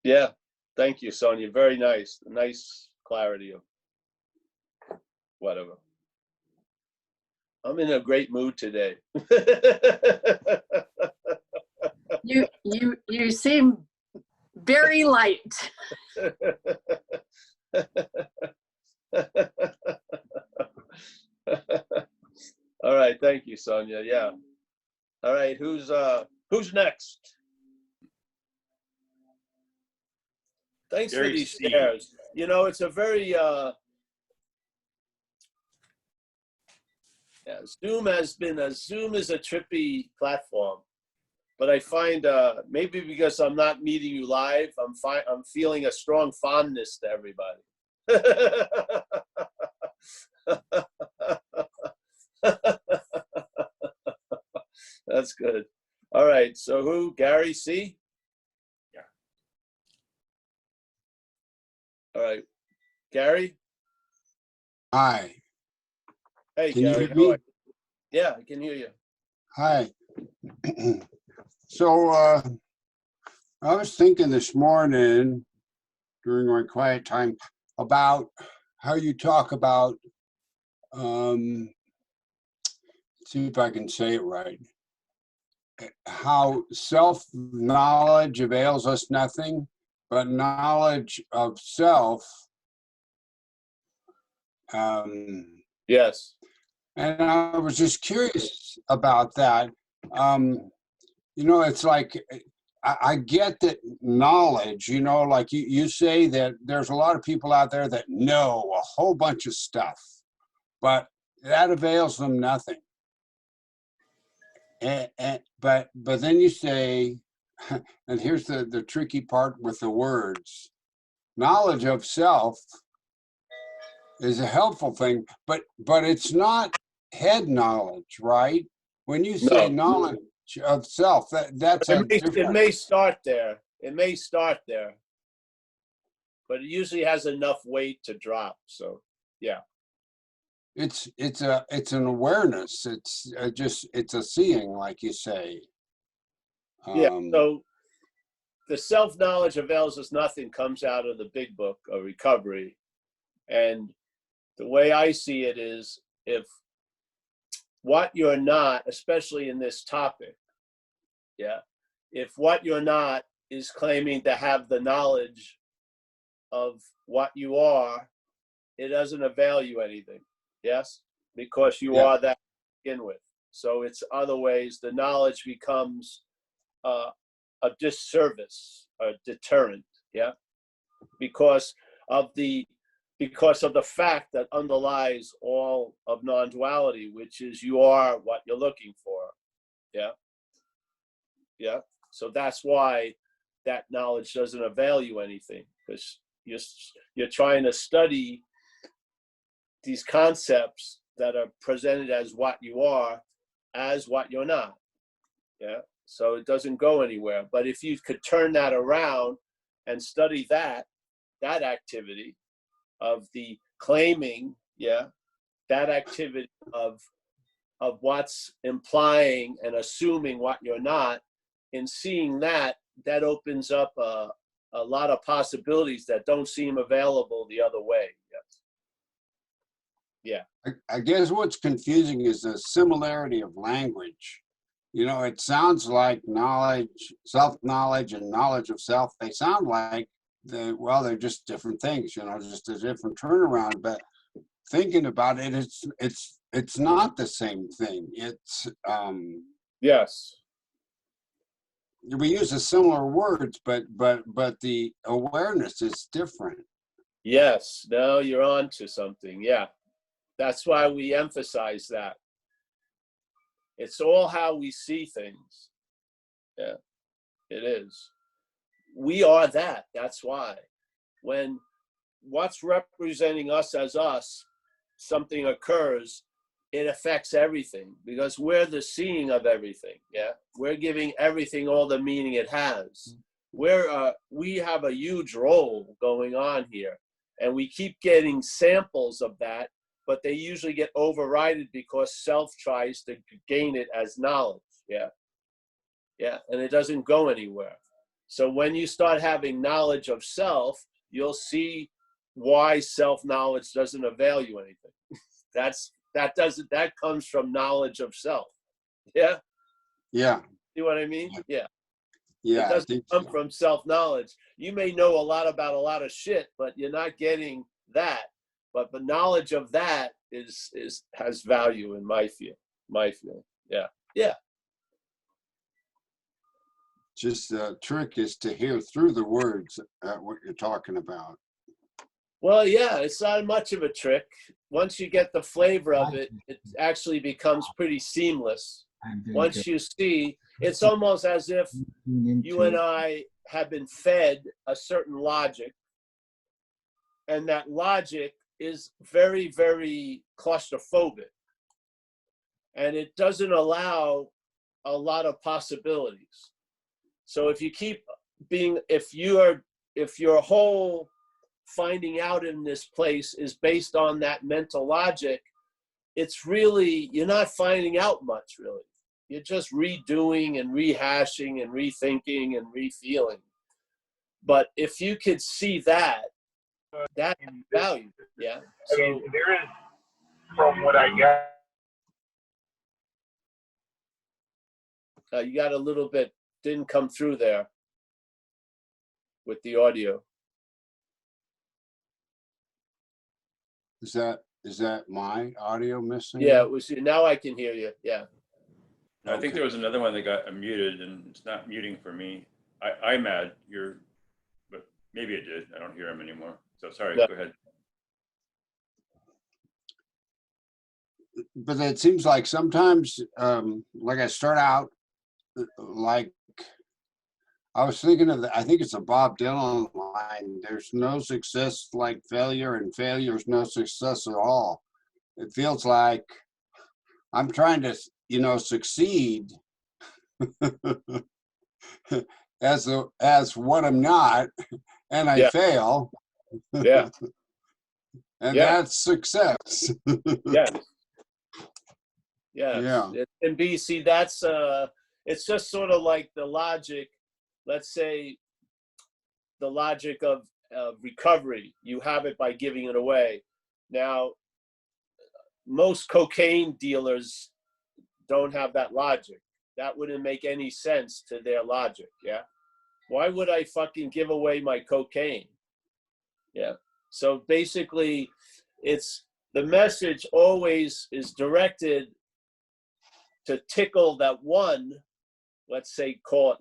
Yeah. Thank you, Sonia. Very nice. Nice clarity of whatever. I'm in a great mood today. You seem very light. All right, thank you, Sonia. Yeah. All right, who's next? Thanks for Gary these C. shares. You know, it's a very Zoom is a trippy platform, but I find maybe because I'm not meeting you live, I'm feeling a strong fondness to everybody. That's good. All right, so who? Gary C? Yeah. All right. Gary? Hi. Hey, Can you Gary. hear How are me? you? Yeah, I can hear you. Hi. So I was thinking this morning during my quiet time about how you talk about, let's see if I can say it right, how self-knowledge avails us nothing, but knowledge of self. Yes. And I was just curious about that. You know, it's like, I get that knowledge, you know, like you say that there's a lot of people out there that know a whole bunch of stuff, but that avails them nothing. But then you say, and here's the tricky part with the words, knowledge of self is a helpful thing, but it's not head knowledge, right? When you say No. knowledge of self, that's a It different. may start there. It may start there. But it usually has enough weight to drop. So, yeah. It's an awareness. It's a seeing, like you say. Yeah. So the self-knowledge avails us nothing comes out of the big book of recovery. And the way I see it is, if what you're not, especially in this topic, yeah, if what you're not is claiming to have the knowledge of what you are, it doesn't avail you anything. Yes, because you are that to begin with. So it's other ways the knowledge becomes a disservice, a deterrent. Yeah, because of the fact that underlies all of non-duality, which is you are what you're looking for. Yeah, yeah. So that's why that knowledge doesn't avail you anything, because you're trying to study these concepts that are presented as what you are, as what you're not. Yeah. So it doesn't go anywhere. But if you could turn that around and study that activity of the claiming, yeah, that activity of what's implying and assuming what you're not, in seeing that opens up a lot of possibilities that don't seem available the other way. Yes. Yeah. I guess what's confusing is the similarity of language. You know, it sounds like knowledge, self-knowledge and knowledge of self, they sound like they're just different things, you know, just a different turnaround. But thinking about it, it's not the same thing. It's Yes. we use a similar words, but the awareness is different. Yes. No, you're on to something. Yeah. That's why we emphasize that. It's all how we see things. Yeah, it is. We are that. That's why. When what's representing us as us, something occurs, it affects everything, because we're the seeing of everything. Yeah, we're giving everything all the meaning it has. We have a huge role going on here, and we keep getting samples of that, but they usually get overridden because self tries to gain it as knowledge. Yeah. Yeah. And it doesn't go anywhere. So when you start having knowledge of self, you'll see why self-knowledge doesn't avail you anything. That's That comes from knowledge of self. Yeah. Yeah. See what I mean? Yeah. Yeah. It I doesn't think come so. from self-knowledge. You may know a lot about a lot of shit, but you're not getting that. But the knowledge of that has value in my feeling. Yeah. Yeah. Just the trick is to hear through the words what you're talking about. Well, yeah, it's not much of a trick. Once you get the flavor of it, it actually becomes pretty seamless. Once you see, it's almost as if you and I have been fed a certain logic, and that logic is very, very claustrophobic, and it doesn't allow a lot of possibilities. So if you keep being, if your whole finding out in this place is based on that mental logic, it's really, you're not finding out much, really. You're just redoing and rehashing and rethinking and refeeling. But if you could see that has value. Yeah. So there is, from what I got. you got a little bit, didn't come through there with the audio. Is that my audio missing? Yeah, it was. Now I can hear you. Yeah. I think there was another one that got muted, and it's not muting for me. I'm mad. But maybe it did. I don't hear him anymore. So sorry. Yeah. Go ahead. But it seems like sometimes, like I start out, like I was thinking of, I think it's a Bob Dylan line. There's no success like failure, and failure is no success at all. It feels like I'm trying to, succeed as what I'm not, and I fail. Yeah. And that's success. Yeah. Yeah. And B, see, that's it's just sort of like the logic, let's say the logic of recovery. You have it by giving it away. Now, most cocaine dealers don't have that logic. That wouldn't make any sense to their logic. Yeah. Why would I fucking give away my cocaine? Yeah. So basically, it's the message always is directed to tickle that one, let's say, call it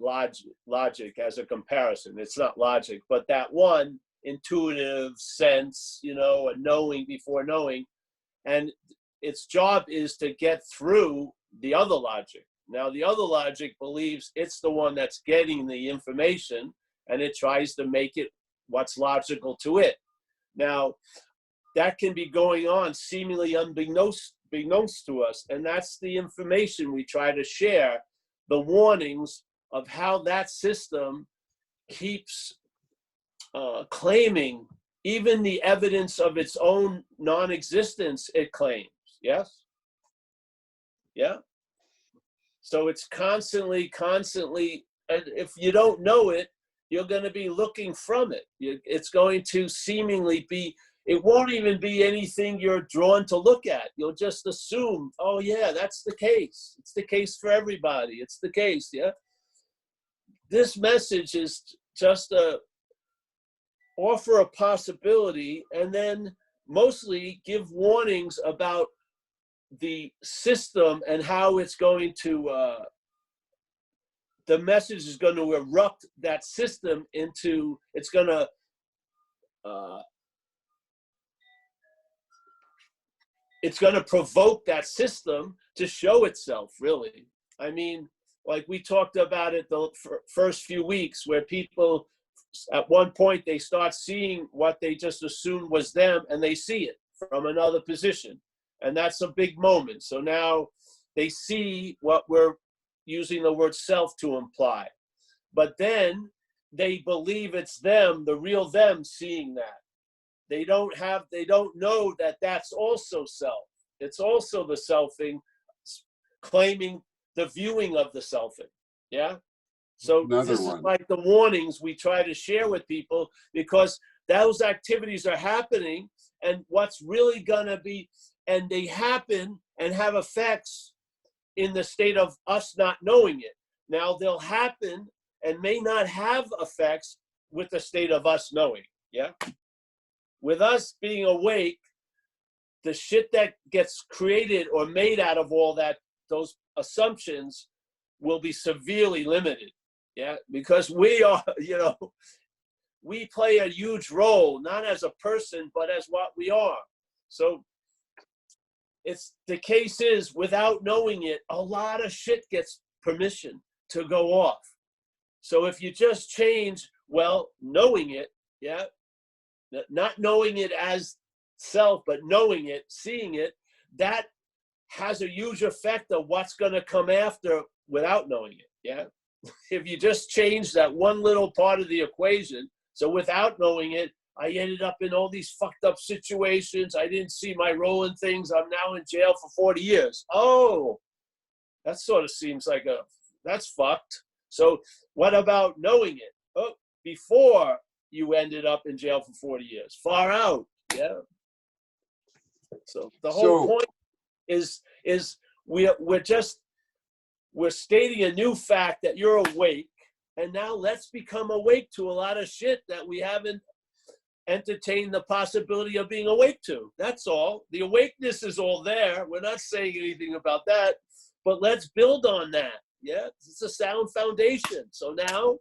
logic as a comparison. It's not logic, but that one intuitive sense, a knowing before knowing. And its job is to get through the other logic. Now, the other logic believes it's the one that's getting the information, and it tries to make it what's logical to it. Now, that can be going on seemingly unbeknownst to us, and that's the information we try to share, the warnings of how that system keeps claiming even the evidence of its own non-existence. It claims. Yes. Yeah. So it's constantly, and if you don't know it, you're going to be looking from it. It's going to seemingly be, it won't even be anything you're drawn to look at. You'll just assume, oh yeah, that's the case. It's the case for everybody. It's the case, yeah? This message is just offer a possibility, and then mostly give warnings about the system and how it's going to, the message is going to erupt that system into, it's going to, provoke that system to show itself, really. I mean, like we talked about it the first few weeks, where people, at one point, they start seeing what they just assumed was them, and they see it from another position. And that's a big moment. So now they see what we're using the word self to imply. But then they believe it's them, the real them, seeing that. They don't know that that's also self. It's also the selfing claiming the viewing of the selfing. Yeah. So this is like the warnings we try to share with people, because those activities are happening, and what's really gonna be, and they happen and have effects in the state of us not knowing it. Now they'll happen and may not have effects with the state of us knowing, yeah? With us being awake, the shit that gets created or made out of all that, those assumptions will be severely limited, yeah? Because we are, you know, we play a huge role, not as a person, but as what we are. So it's, the case is, without knowing it, a lot of shit gets permission to go off. So if you just change, well, knowing it, yeah, not knowing it as self, but knowing it, seeing it, that has a huge effect of what's going to come after without knowing it, yeah? If you just change that one little part of the equation, so without knowing it, I ended up in all these fucked up situations. I didn't see my role in things. I'm now in jail for 40 years. Oh, that sort of seems like that's fucked. So what about knowing it? Oh, before you ended up in jail for 40 years, far out, yeah? So the whole point is we're stating a new fact that you're awake, and now let's become awake to a lot of shit that we haven't entertained the possibility of being awake to. That's all. The awakeness is all there. We're not saying anything about that, but let's build on that. Yeah, it's a sound foundation. So now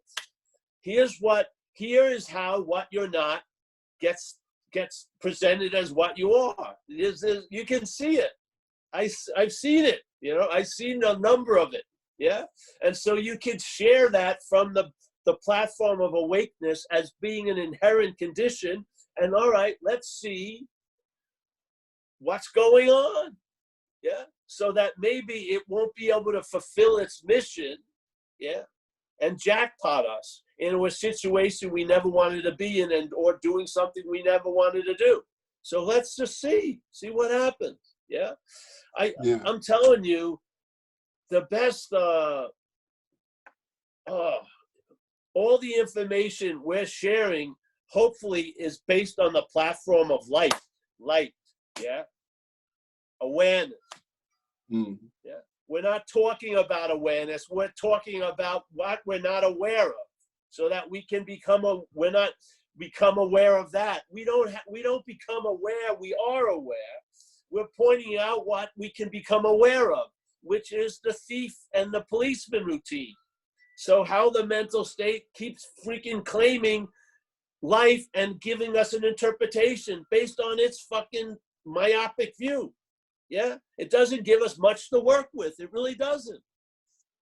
here is how what you're not gets presented as what you are. You can see it. I've seen it, you know, I've seen a number of it, yeah? And so you can share that from the platform of awakeness as being an inherent condition, and all right, let's see what's going on, yeah? So that maybe it won't be able to fulfill its mission, yeah? And jackpot us into a situation we never wanted to be in, or doing something we never wanted to do. So let's just see what happens, yeah? I'm telling you, the best, all the information we're sharing, hopefully, is based on the platform of light, yeah? Awareness, yeah? We're not talking about awareness, we're talking about what we're not aware of, so that we can we're not become aware of that. We don't become aware, we are aware. We're pointing out what we can become aware of, which is the thief and the policeman routine. So how the mental state keeps freaking claiming life and giving us an interpretation based on its fucking myopic view. Yeah, it doesn't give us much to work with. It really doesn't.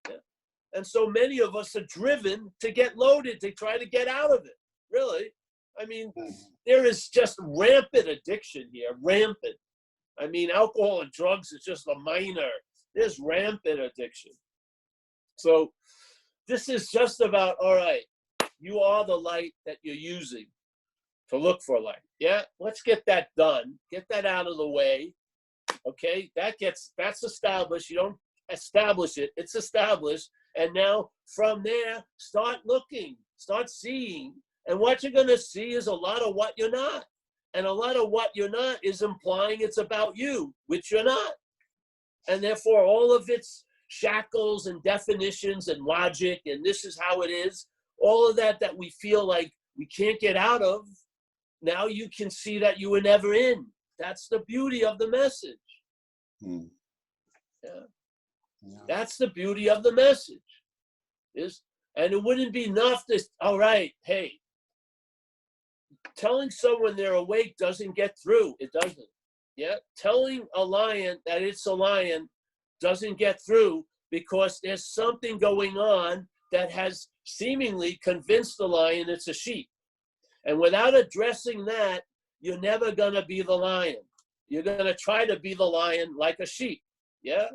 Yeah? And so many of us are driven to get loaded, to try to get out of it, really. I mean, there is just rampant addiction here, rampant. I mean, alcohol and drugs is just a minor. There's rampant addiction. So this is just about, all right, you are the light that you're using to look for light. Yeah, let's get that done. Get that out of the way. Okay, that's established. You don't establish it, it's established. And now from there, start looking, start seeing. And what you're going to see is a lot of what you're not. And a lot of what you're not is implying it's about you, which you're not. And therefore, all of its shackles and definitions and logic, and this is how it is, all of that we feel like we can't get out of, now you can see that you were never in. That's the beauty of the message. Yeah. That's the beauty of the message. And it wouldn't be enough to, all right, hey, telling someone they're awake doesn't get through. It doesn't. Yeah. Telling a lion that it's a lion doesn't get through, because there's something going on that has seemingly convinced the lion it's a sheep. And without addressing that, you're never going to be the lion. You're going to try to be the lion like a sheep. Yeah.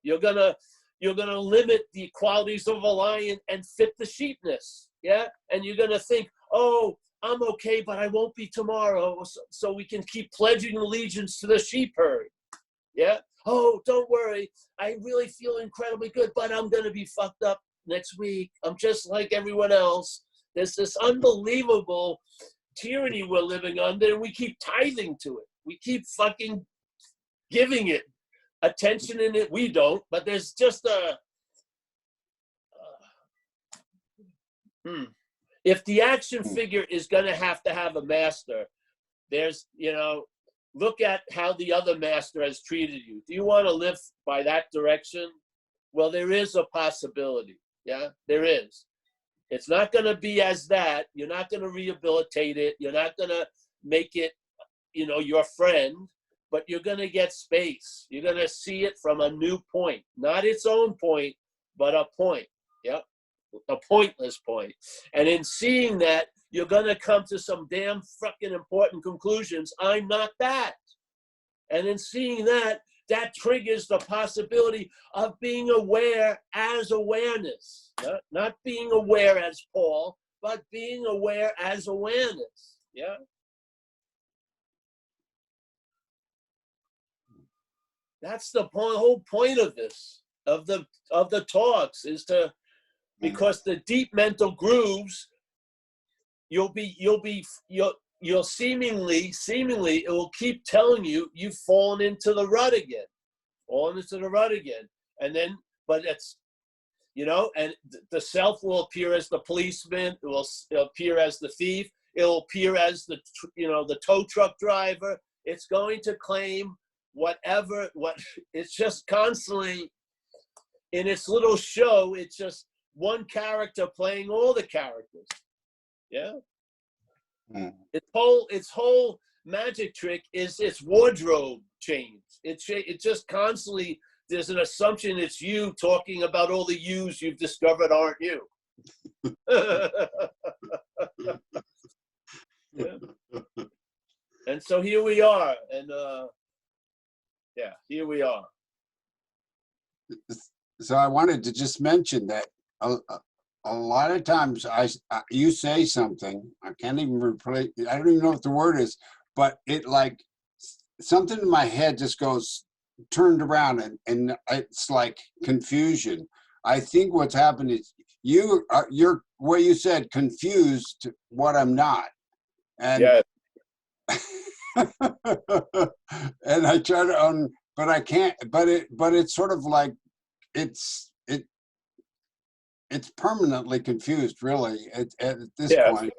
You're going to limit the qualities of a lion and fit the sheepness. Yeah. And you're going to think, oh, I'm okay, but I won't be tomorrow. So we can keep pledging allegiance to the sheep herd. Yeah. Oh, don't worry. I really feel incredibly good, but I'm going to be fucked up next week. I'm just like everyone else. There's this unbelievable tyranny we're living under, and we keep tithing to it. We keep fucking giving it attention in it. We don't, but there's just a, if the action figure is going to have a master, there's, you know, look at how the other master has treated you. Do you want to live by that direction? Well, there is a possibility. Yeah, there is. It's not going to be as that. You're not going to rehabilitate it. You're not going to make it, you know, your friend, but you're going to get space. You're going to see it from a new point, not its own point, but a point. Yep. A pointless point. And in seeing that, you're going to come to some damn fucking important conclusions. I'm not that. And in seeing that, that triggers the possibility of being aware as awareness. Not being aware as Paul, but being aware as awareness. Yeah. That's the whole point of this, of the talks, is to, because the deep mental grooves, you'll seemingly it will keep telling you you've fallen into the rut again, and then, but it's, you know, and the self will appear as the policeman, it will appear as the thief, it will appear as the, you know, the tow truck driver. It's going to claim whatever, it's just constantly in its little show. It's just one character playing all the characters. Yeah. Its whole magic trick is its wardrobe change. It just constantly, there's an assumption it's you talking about all the yous you've discovered aren't you. Yeah. And so here we are, and yeah, here we are. So I wanted to just mention that a lot of times you say something, I can't even replace, I don't even know what the word is, but it like something in my head just goes turned around, and it's like confusion. I think what's happened is you're what you said, confused what I'm not. And yeah. And I try to but I can't, but it's sort of like it's permanently confused, really, at this point.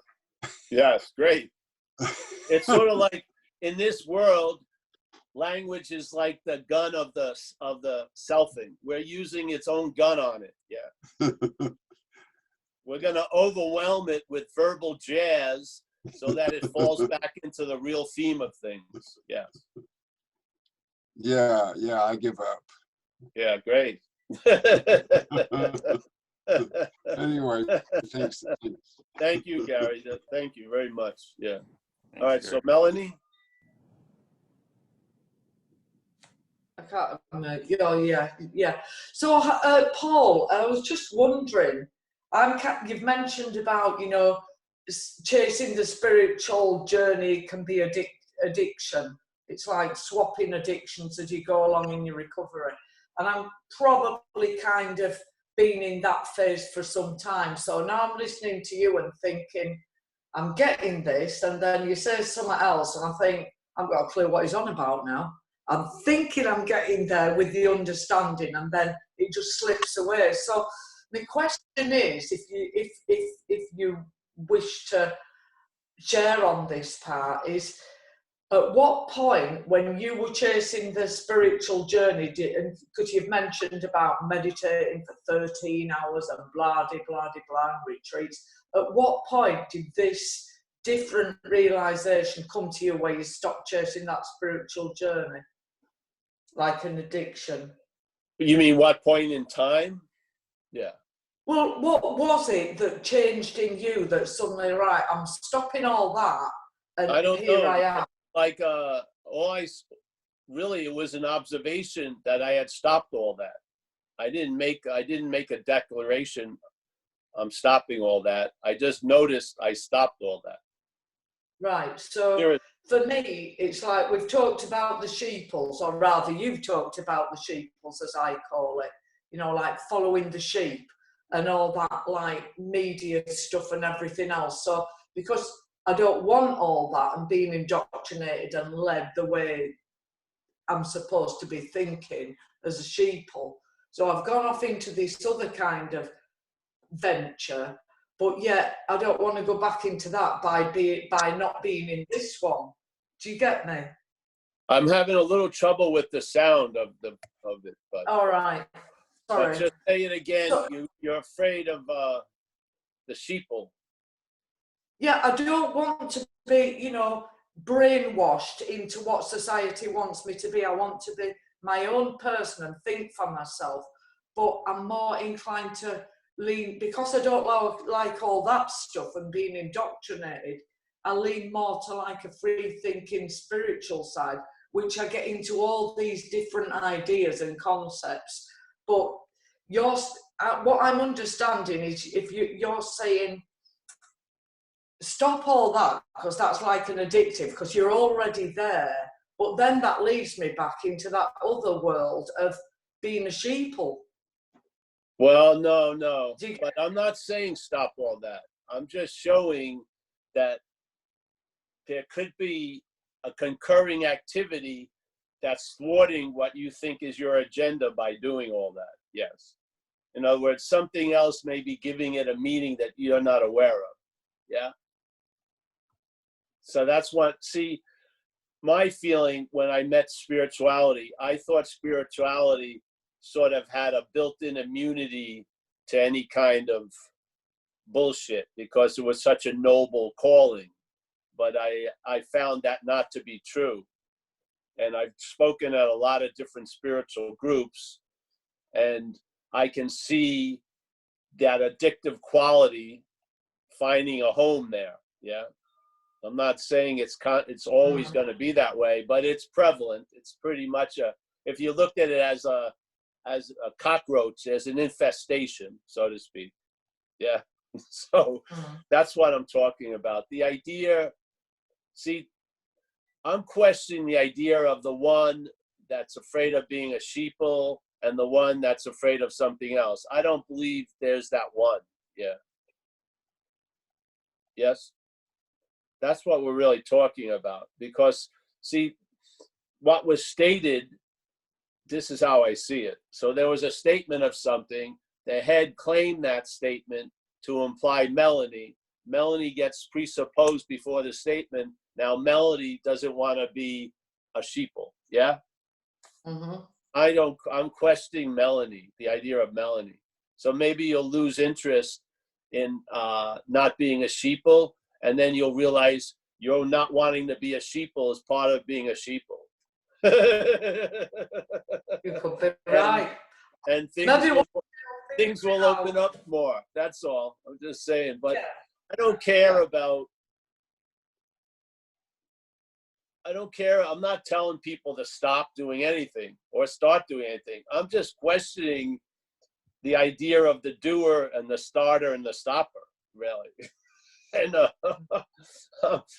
Yes, great. It's sort of like in this world, language is like the gun of the selfing. We're using its own gun on it. Yeah. We're going to overwhelm it with verbal jazz so that it falls back into the real theme of things. Yes. Yeah, I give up. Yeah, great. Anyway, thanks. Thank you, Gary. Thank you very much. Yeah. Thanks, All right, Gary. so Melanie? I can't. Yeah. So, Paul, I was just wondering. You've mentioned about, you know, chasing the spiritual journey can be addiction. It's like swapping addictions as you go along in your recovery. And I'm probably kind of been in that phase for some time. So now I'm listening to you and thinking, I'm getting this, and then you say something else, and I think, I've got a clue what he's on about now. I'm thinking I'm getting there with the understanding, and then it just slips away. So the question is, if you wish to share on this part, is at what point when you were chasing the spiritual journey, because you've mentioned about meditating for 13 hours and blah, de, blah, de, blah, retreats, at what point did this different realization come to you where you stopped chasing that spiritual journey? Like an addiction. You mean what point in time? Yeah. Well, what was it that changed in you that suddenly, right, I'm stopping all that, and I don't here know. I am? Like, really, it was an observation that I had stopped all that. I didn't make a declaration, I'm stopping all that. I just noticed I stopped all that. Right. So for me, it's like we've talked about the sheeples, or rather you've talked about the sheeples, as I call it, you know, like following the sheep and all that, like media stuff and everything else. So because I don't want all that and being indoctrinated and led the way I'm supposed to be thinking as a sheeple. So I've gone off into this other kind of venture, but yet I don't want to go back into that by not being in this one. Do you get me? I'm having a little trouble with the sound of it, but All right. Sorry. but just say it again. So, You're afraid of the sheeple. yeah, I don't want to be, you know, brainwashed into what society wants me to be. I want to be my own person and think for myself. But I'm more inclined to lean, because I don't like all that stuff and being indoctrinated, I lean more to like a free thinking spiritual side, which I get into all these different ideas and concepts. But what I'm understanding is if you're saying, stop all that, because that's like an addictive, because you're already there. But then that leads me back into that other world of being a sheeple. Well, no. But I'm not saying stop all that. I'm just showing that there could be a concurring activity that's thwarting what you think is your agenda by doing all that. Yes. In other words, something else may be giving it a meaning that you're not aware of. Yeah. So that's my feeling when I met spirituality, I thought spirituality sort of had a built-in immunity to any kind of bullshit because it was such a noble calling. But I found that not to be true. And I've spoken at a lot of different spiritual groups, and I can see that addictive quality finding a home there. Yeah. I'm not saying it's always going to be that way, but it's prevalent. It's pretty much if you looked at it as a cockroach, as an infestation, so to speak. Yeah. So that's what I'm talking about. The idea, see, I'm questioning the idea of the one that's afraid of being a sheeple and the one that's afraid of something else. I don't believe there's that one. Yeah. Yes. That's what we're really talking about. Because, see, what was stated, this is how I see it. So there was a statement of something. The head claimed that statement to imply Melanie. Melanie gets presupposed before the statement. Now, Melanie doesn't want to be a sheeple. Yeah? Mm-hmm. I'm questioning Melanie, the idea of Melanie. So maybe you'll lose interest in not being a sheeple, and then you'll realize you're not wanting to be a sheeple is part of being a sheeple. You could be right. And things will open up more. That's all. I'm just saying. But yeah. I don't care about. I'm not telling people to stop doing anything or start doing anything. I'm just questioning the idea of the doer and the starter and the stopper, really. And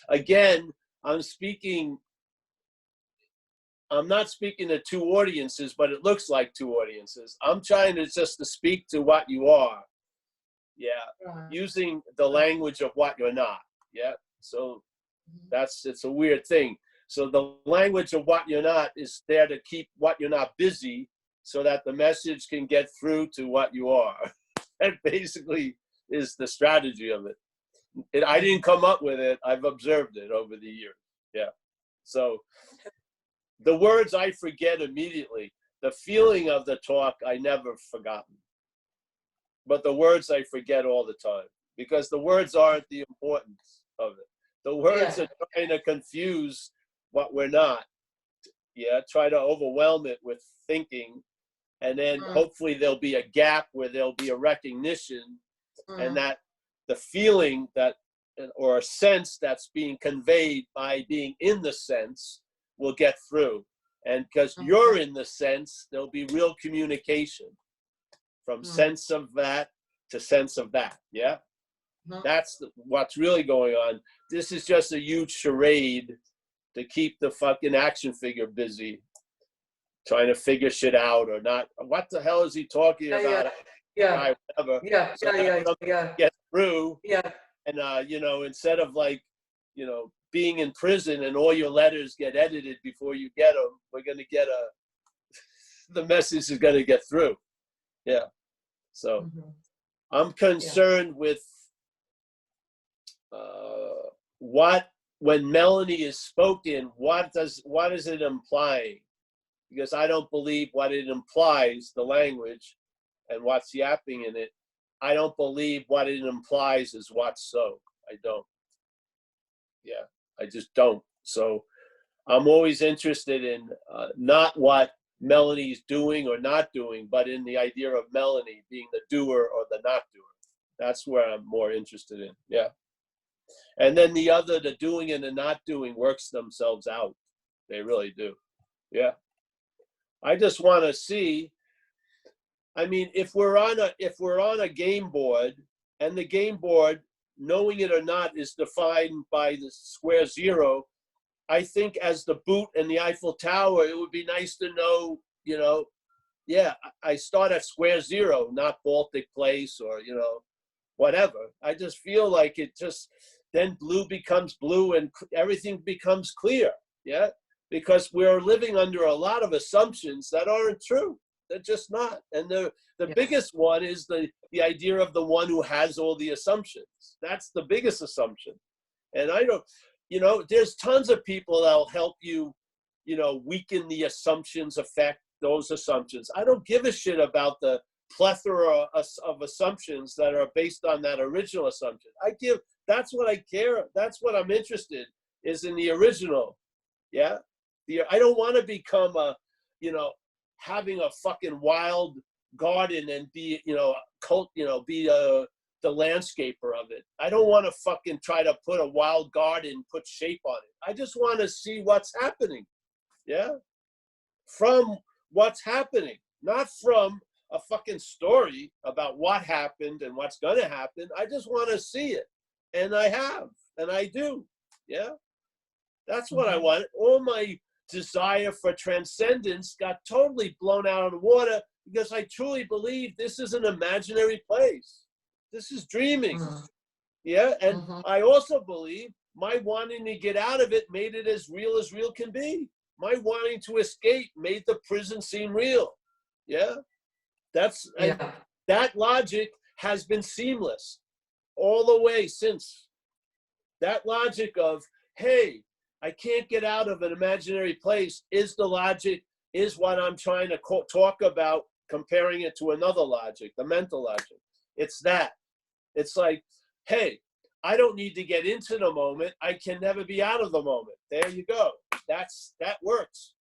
again, I'm not speaking to two audiences, but it looks like two audiences. I'm trying to speak to what you are. Yeah. Using the language of what you're not. Yeah. So it's a weird thing. So the language of what you're not is there to keep what you're not busy so that the message can get through to what you are. That basically is the strategy of it. I didn't come up with it. I've observed it over the years. Yeah. So the words I forget immediately. The feeling of the talk I never forgotten. But the words I forget all the time because the words aren't the importance of it. The words are trying to confuse what we're not. Yeah. Try to overwhelm it with thinking. And then hopefully there'll be a gap where there'll be a recognition and that the feeling that, or a sense that's being conveyed by being in the sense will get through. And because you're in the sense, there'll be real communication from sense of that to sense of that. Yeah. That's what's really going on. This is just a huge charade to keep the fucking action figure busy, trying to figure shit out or not. What the hell is he talking about? Yeah. Whatever. Yeah. Get through. Yeah. And, instead of being in prison and all your letters get edited before you get them, we're going to get the message is going to get through. Yeah. So I'm concerned with when Melanie is spoken, what is it implying? Because I don't believe what it implies, the language and what's yapping in it. I don't believe what it implies is what's so. I don't. Yeah, I just don't. So I'm always interested in not what Melanie's doing or not doing, but in the idea of Melanie being the doer or the not doer. That's where I'm more interested in. Yeah. And then the doing and the not doing works themselves out. They really do. Yeah. I just want to see, I mean, if we're on a game board and the game board, knowing it or not, is defined by the square zero, I think as the boot and the Eiffel Tower, it would be nice to know, you know, yeah, I start at square zero, not Baltic Place or, you know, whatever. I just feel like it just, then blue becomes blue and everything becomes clear. Yeah. Because we're living under a lot of assumptions that aren't true. They're just not. And the biggest one is the idea of the one who has all the assumptions. That's the biggest assumption. And I don't, you know, there's tons of people that'll help you, you know, weaken the assumptions, affect those assumptions. I don't give a shit about the plethora of assumptions that are based on that original assumption. That's what I care. That's what I'm interested is in the original. Yeah. I don't want to become having a fucking wild garden and be, be the landscaper of it. I don't want to fucking try to put a wild garden, put shape on it. I just want to see what's happening. Yeah. From what's happening, not from a fucking story about what happened and what's going to happen. I just want to see it. And I have, and I do. Yeah. That's what I want. All my desire for transcendence got totally blown out of the water because I truly believe this is an imaginary place. This is dreaming. Yeah. And I also believe my wanting to get out of it made it as real can be. My wanting to escape made the prison seem real. Yeah. That logic has been seamless all the way since. That logic of, hey, I can't get out of an imaginary place is the logic, is what I'm trying to talk about, comparing it to another logic, the mental logic. It's that. It's like, hey, I don't need to get into the moment. I can never be out of the moment. There you go. That works.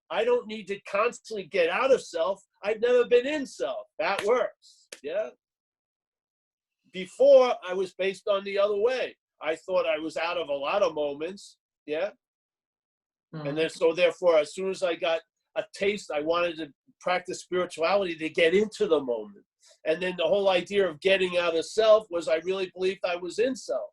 I don't need to constantly get out of self. I've never been in self. That works. Yeah. Before, I was based on the other way. I thought I was out of a lot of moments. Yeah. And then, so therefore, as soon as I got a taste, I wanted to practice spirituality to get into the moment. And then the whole idea of getting out of self was I really believed I was in self.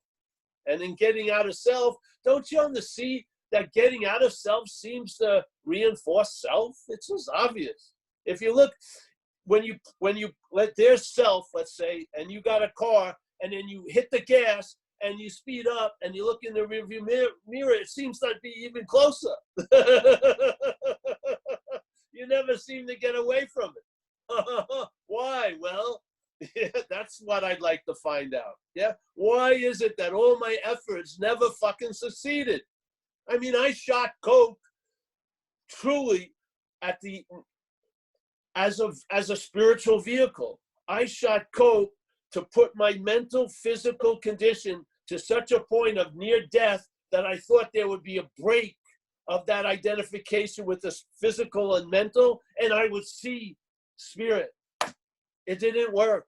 And in getting out of self, don't you see that getting out of self seems to reinforce self? It's just obvious. If you look, when you let there's self, let's say, and you got a car, and then you hit the gas, and you speed up, and you look in the rearview mirror, it seems to be even closer. You never seem to get away from it. Why? Well, that's what I'd like to find out. Yeah. Why is it that all my efforts never fucking succeeded? I mean, I shot coke truly as a spiritual vehicle. I shot coke to put my mental, physical condition to such a point of near death that I thought there would be a break of that identification with the physical and mental, and I would see spirit. It didn't work.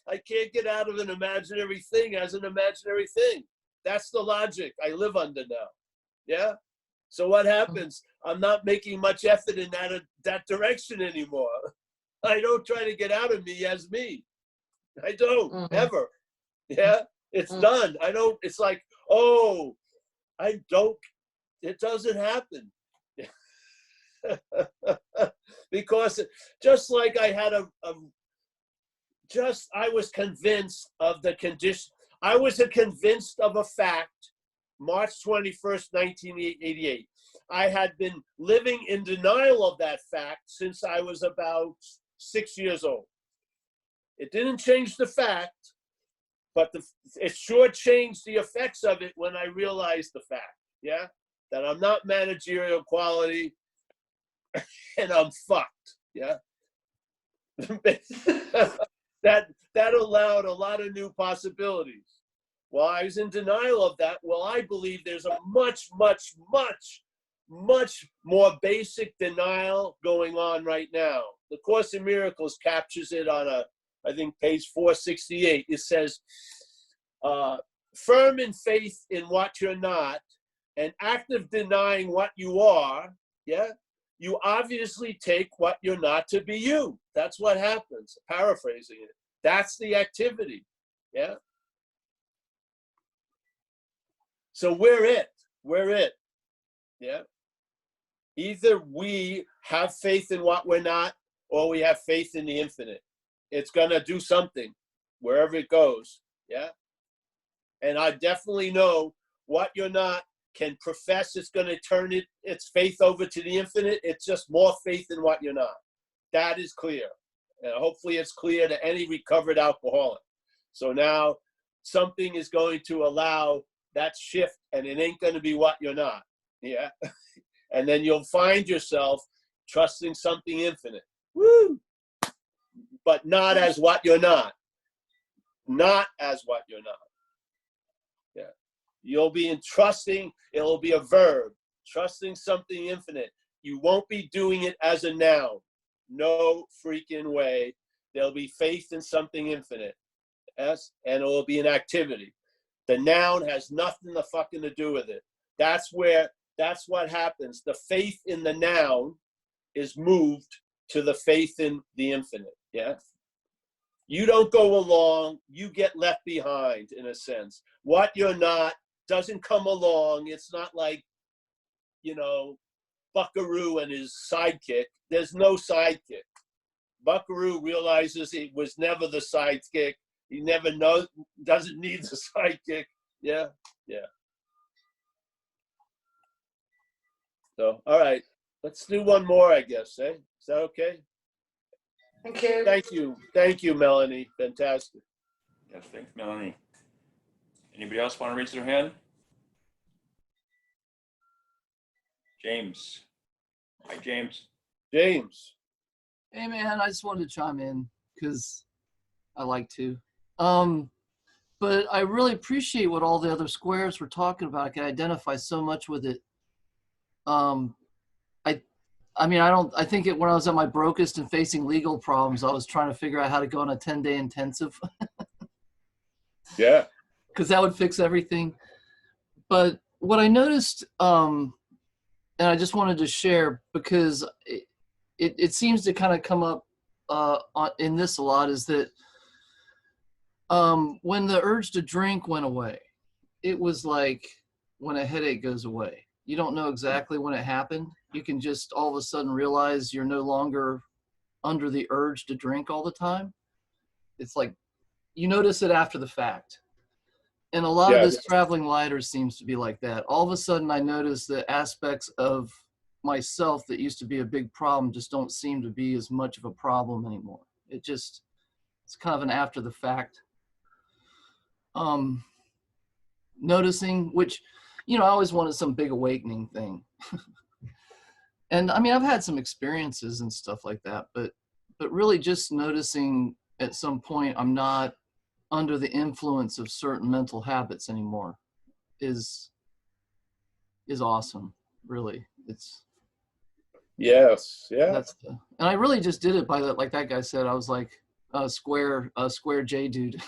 I can't get out of an imaginary thing as an imaginary thing. That's the logic I live under now. Yeah? So what happens? I'm not making much effort in that direction anymore. I don't try to get out of me as me. I don't, ever. Yeah? It's done. I don't, it's like, oh, I don't, it doesn't happen. Because just like I had I was convinced of the condition. I was convinced of a fact, March 21st, 1988. I had been living in denial of that fact since I was about 6 years old. It didn't change the fact, but it sure changed the effects of it when I realized the fact, yeah? That I'm not managerial quality and I'm fucked, yeah? that allowed a lot of new possibilities. While I was in denial of that, well, I believe there's a much, much, much, much more basic denial going on right now. The Course in Miracles captures it on I think page 468. It says, firm in faith in what you're not and active denying what you are, yeah, you obviously take what you're not to be you. That's what happens, paraphrasing it. That's the activity, yeah? So we're it, yeah? Either we have faith in what we're not, or we have faith in the infinite. It's gonna do something, wherever it goes, yeah? And I definitely know what you're not can profess it's gonna turn its faith over to the infinite. It's just more faith in what you're not. That is clear. And hopefully it's clear to any recovered alcoholic. So now something is going to allow that shift, and it ain't gonna be what you're not, yeah? And then you'll find yourself trusting something infinite. Woo! But not as what you're not. Not as what you're not. Yeah. You'll be in trusting, it'll be a verb. Trusting something infinite. You won't be doing it as a noun. No freaking way. There'll be faith in something infinite. Yes? And it will be an activity. The noun has nothing to fucking to do with it. That's what happens. The faith in the noun is moved to the faith in the infinite, yeah? You don't go along, you get left behind, in a sense. What you're not doesn't come along. It's not like, you know, Buckaroo and his sidekick. There's no sidekick. Buckaroo realizes he was never the sidekick. He never doesn't need the sidekick, yeah? Yeah. So, all right, let's do one more, I guess, eh? Is that okay? Thank you. Thank you. Thank you, Melanie. Fantastic. Yes, thanks, Melanie. Anybody else want to raise their hand? James. Hi, James. James. Hey, man, I just wanted to chime in because I like to. But I really appreciate what all the other squares were talking about. I can identify so much with it. I mean, I think when I was at my brokest and facing legal problems, I was trying to figure out how to go on a 10-day intensive. Yeah. Because that would fix everything. But what I noticed, and I just wanted to share because it seems to kind of come up in this a lot, is that when the urge to drink went away, it was like when a headache goes away. You don't know exactly when it happened. You can just all of a sudden realize you're no longer under the urge to drink all the time. It's like you notice it after the fact. And a lot of this traveling lighter seems to be like that. All of a sudden I notice that aspects of myself that used to be a big problem just don't seem to be as much of a problem anymore. It's kind of an after the fact noticing, which, you know, I always wanted some big awakening thing. And I mean, I've had some experiences and stuff like that, but really just noticing at some point I'm not under the influence of certain mental habits anymore is awesome. Really. Yes. Yeah. And I really just did it by that, like that guy said, I was like a square J dude.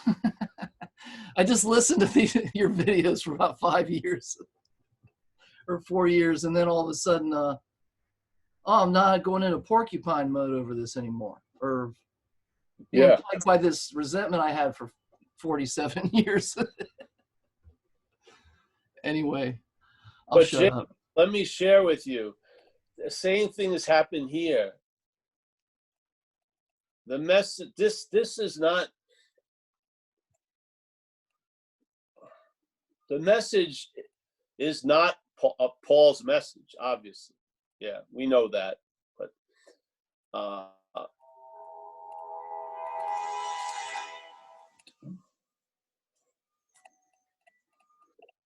I just listened to your videos for about 5 years or 4 years. And then all of a sudden, I'm not going into porcupine mode over this anymore. Or plagued by this resentment I had for 47 years. Anyway, I'll shut up. Let me share with you. The same thing has happened here. The mess. This is not. The message is not Paul's message, obviously. Yeah, we know that. But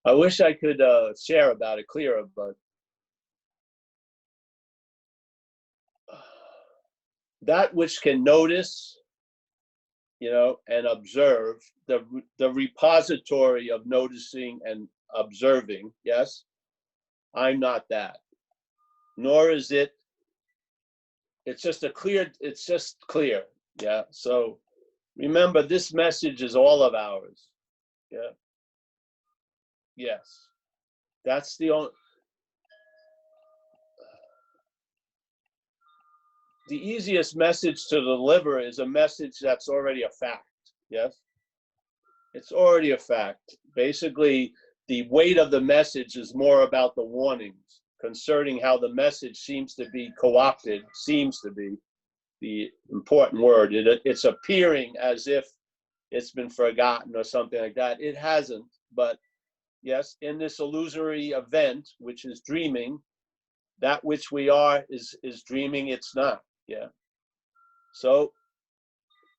I wish I could share about it clearer, but that which can notice, and observe, the repository of noticing and observing, yes, I'm not that. Nor is it, it's just clear, yeah? So remember, this message is all of ours, yeah? Yes, that's the only, the easiest message to deliver is a message that's already a fact, yes? It's already a fact. Basically, the weight of the message is more about the warnings concerning how the message seems to be co-opted, seems to be the important word. It's appearing as if it's been forgotten or something like that. It hasn't, but yes, in this illusory event, which is dreaming, that which we are is dreaming, it's not, yeah? So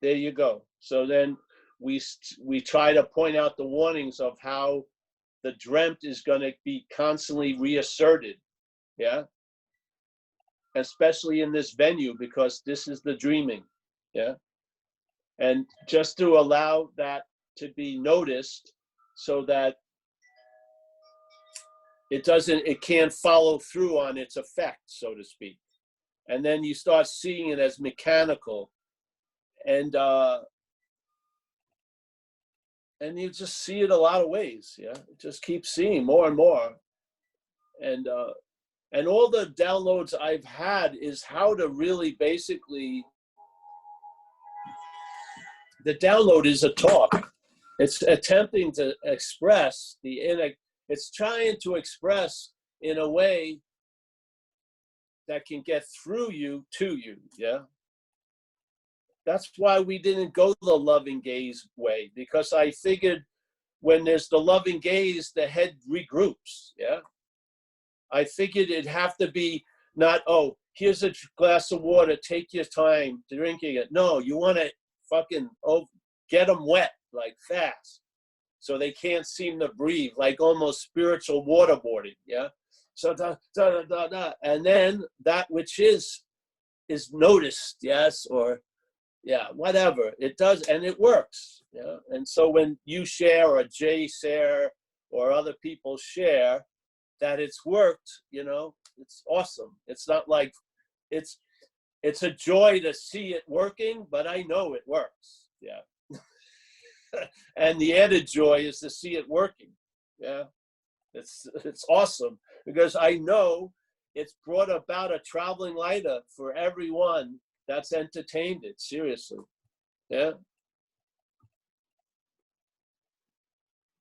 there you go. So then we try to point out the warnings of how the dreamt is going to be constantly reasserted, yeah? Especially in this venue, because this is the dreaming, yeah? And just to allow that to be noticed so that it can't follow through on its effect, so to speak. And then you start seeing it as mechanical, and you just see it a lot of ways, yeah? Just keep seeing more and more. And all the downloads I've had is how to really basically, the download is a talk. It's attempting to express it's trying to express in a way that can get through you to you, yeah? That's why we didn't go the loving gaze way, because I figured when there's the loving gaze, the head regroups, yeah? I figured it'd have to be not, oh, here's a glass of water, take your time drinking it. No, you want to fucking get them wet, like fast, so they can't seem to breathe, like almost spiritual waterboarding, yeah? So and then that which is noticed, yes, or yeah, whatever it does, and it works, yeah. And so when you share, or Jay share, or other people share that it's worked, it's awesome. It's not like it's a joy to see it working, but I know it works, yeah. And the added joy is to see it working, yeah. It's awesome, because I know it's brought about a traveling lighter for everyone that's entertained it, seriously, yeah.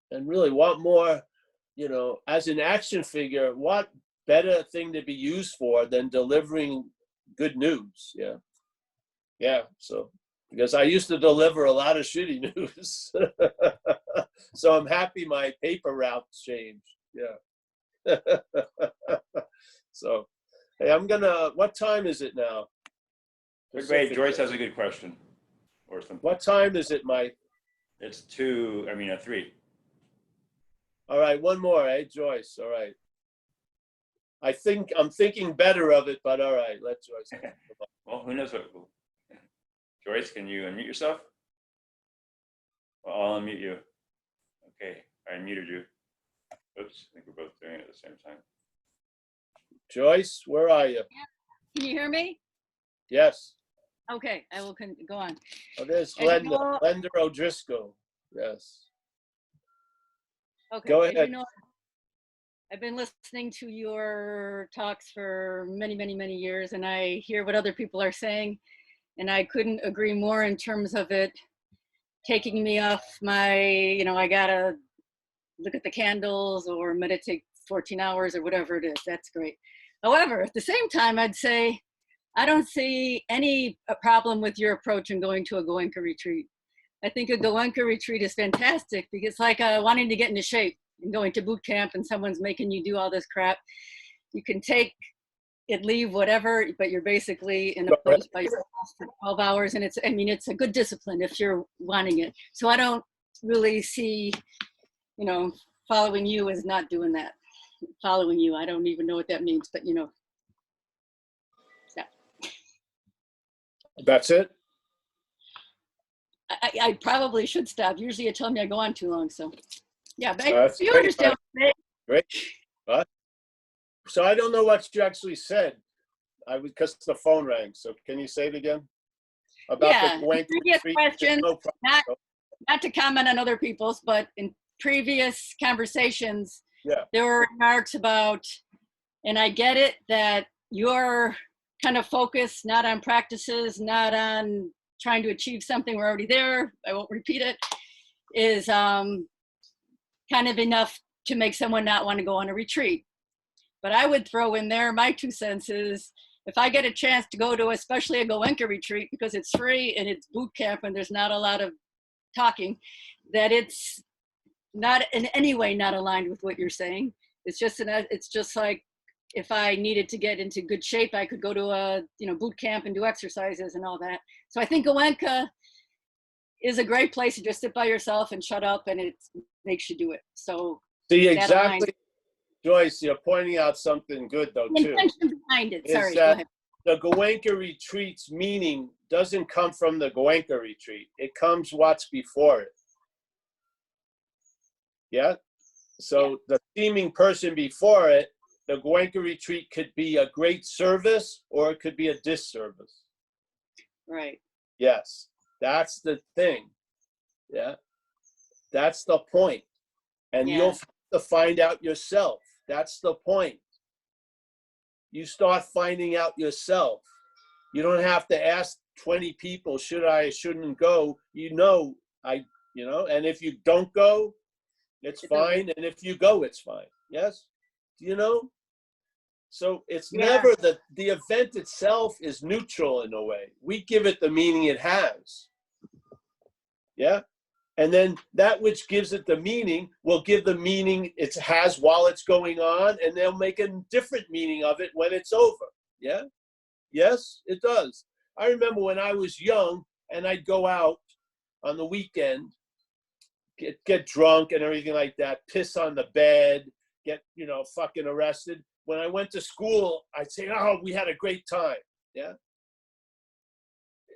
And really, what more, as an action figure, what better thing to be used for than delivering good news, yeah? Yeah, so, because I used to deliver a lot of shitty news. So I'm happy my paper route changed, yeah. So, hey, what time is it now? Wait, Joyce has a good question or something. What time is it, Mike? It's 3. All right, one more, Joyce, all right. I'm thinking better of it, but all right, let Joyce. Well, who knows what. Joyce, can you unmute yourself? Well, I'll unmute you. Okay, I unmuted you. Oops, I think we're both doing it at the same time. Joyce, where are you? Yeah. Can you hear me? Yes. Okay, I will go on. Oh, there's Glenda O'Driscoll. Yes. Okay. Go ahead. I've been listening to your talks for many, many, many years, and I hear what other people are saying, and I couldn't agree more in terms of it taking me off my, I gotta look at the candles or meditate 14 hours or whatever it is. That's great. However, at the same time, I'd say I don't see any problem with your approach in going to a Goenka retreat. I think a Goenka retreat is fantastic because it's like wanting to get into shape. going to boot camp and someone's making you do all this crap. You can take it, leave, whatever, but you're basically in a post by yourself for 12 hours. And it's a good discipline if you're wanting it. So I don't really see, following you as not doing that. Following you, I don't even know what that means, but yeah. That's it? I probably should stop. Usually you tell me I go on too long, so yeah, but you great. understand. Great. So I don't know what you actually said. Because the phone rang. So can you say it again? About the Goenka previous retreat? question, No not to comment on other people's, but in previous conversations, yeah, there were remarks about, and I get it, that you're kind of focused not on practices, not on trying to achieve something, we're already there, I won't repeat it, is kind of enough to make someone not want to go on a retreat. But I would throw in there my 2 cents is, if I get a chance to go to especially a Goenka retreat, because it's free and it's boot camp and there's not a lot of talking, that it's not in any way not aligned with what you're saying. It's just like, if I needed to get into good shape, I could go to a boot camp and do exercises and all that. So I think Goenka is a great place to just sit by yourself and shut up, and it makes you do it. So see, exactly, Joyce, you're pointing out something good though too. The intention behind it. Sorry, go ahead. The Goenka retreat's meaning doesn't come from the Goenka retreat. It comes what's before it. Yeah. So the seeming person before it, the Goenka retreat could be a great service or it could be a disservice. Right. Yes, that's the thing. Yeah, that's the point. And you'll have to find out yourself. That's the point. You start finding out yourself. You don't have to ask 20 people, should I, shouldn't go. And if you don't go, it's fine. And if you go, it's fine. Yes? So it's never the event itself is neutral in a way. We give it the meaning it has. Yeah? And then that which gives it the meaning will give the meaning it has while it's going on, and they'll make a different meaning of it when it's over. Yeah? Yes, it does. I remember when I was young and I'd go out on the weekend, get drunk and everything like that, piss on the bed, get, fucking arrested. When I went to school, I'd say, oh, we had a great time. Yeah?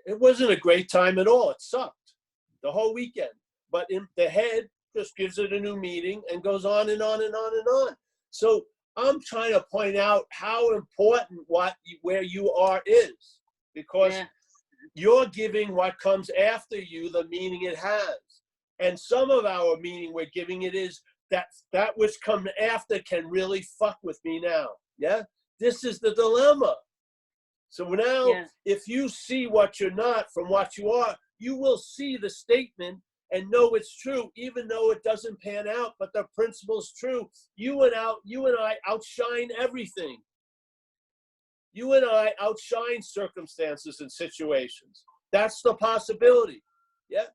It wasn't a great time at all. It sucked the whole weekend. But in the head just gives it a new meaning and goes on and on and on and on. So I'm trying to point out how important where you are is, because you're giving what comes after you the meaning it has. And some of our meaning we're giving it is that which comes after can really fuck with me now. Yeah? This is the dilemma. So now, if you see what you're not from what you are, you will see the statement and know it's true, even though it doesn't pan out, but the principle's true. You and I outshine everything. You and I outshine circumstances and situations. That's the possibility. Yeah?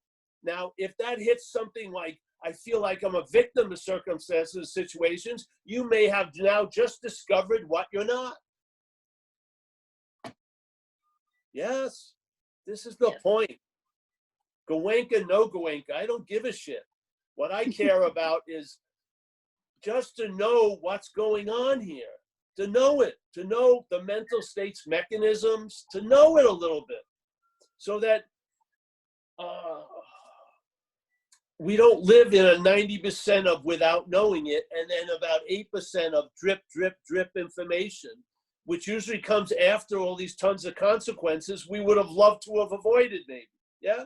Now, if that hits something like, I feel like I'm a victim of circumstances and situations, you may have now just discovered what you're not. Yes, this is the point. Goenka, no Goenka, I don't give a shit. What I care about is just to know what's going on here, to know it, to know the mental state's mechanisms, to know it a little bit, so that we don't live in a 90% of without knowing it, and then about 8% of drip, drip, drip information, which usually comes after all these tons of consequences we would have loved to have avoided, maybe. Yeah?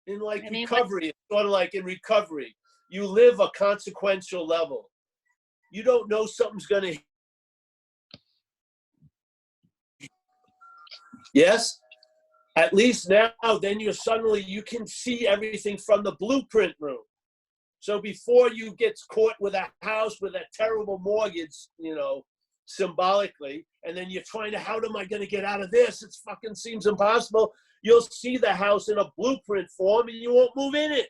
In recovery, it's sort of like in recovery. You live a consequential level. You don't know something's going to... Yes? At least now, then you can see everything from the blueprint room. So before you get caught with a house with a terrible mortgage, symbolically, and then you're trying to, how am I going to get out of this? It fucking seems impossible. You'll see the house in a blueprint form and you won't move in it.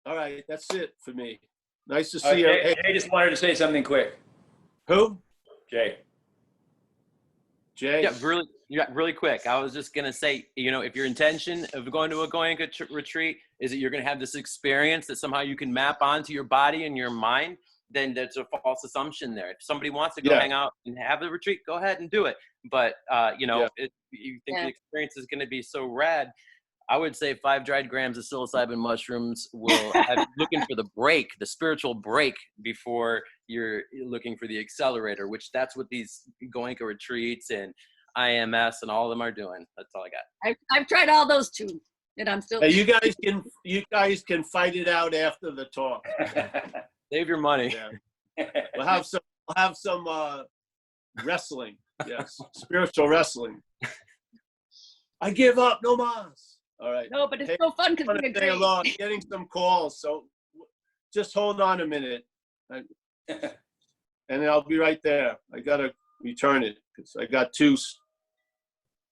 All right, that's it for me. Nice to see you. Jay, Jay just wanted to say something quick. Who? Jay. Jay. Yeah, really quick. I was just gonna say, you know, if your intention of going to a Goenka retreat is that you're gonna have this experience that somehow you can map onto your body and your mind, then that's a false assumption there. If somebody wants to go hang out and have the retreat, go ahead and do it. But you know, if you think the experience is gonna be so rad, I would say 5 dried grams of psilocybin mushrooms will have you looking for the break, the spiritual break, before you're looking for the accelerator, which that's what these Goenka retreats and IMS and all of them are doing. That's all I got. I've tried all those too, and I'm still. Hey, you guys can fight it out after the talk. Save your money. Yeah. We'll have some wrestling. Yes, spiritual wrestling. I give up, no mas. All right. No, but it's so fun because we agree. I'm getting some calls, so just hold on a minute, and I'll be right there. I gotta return it because I got 2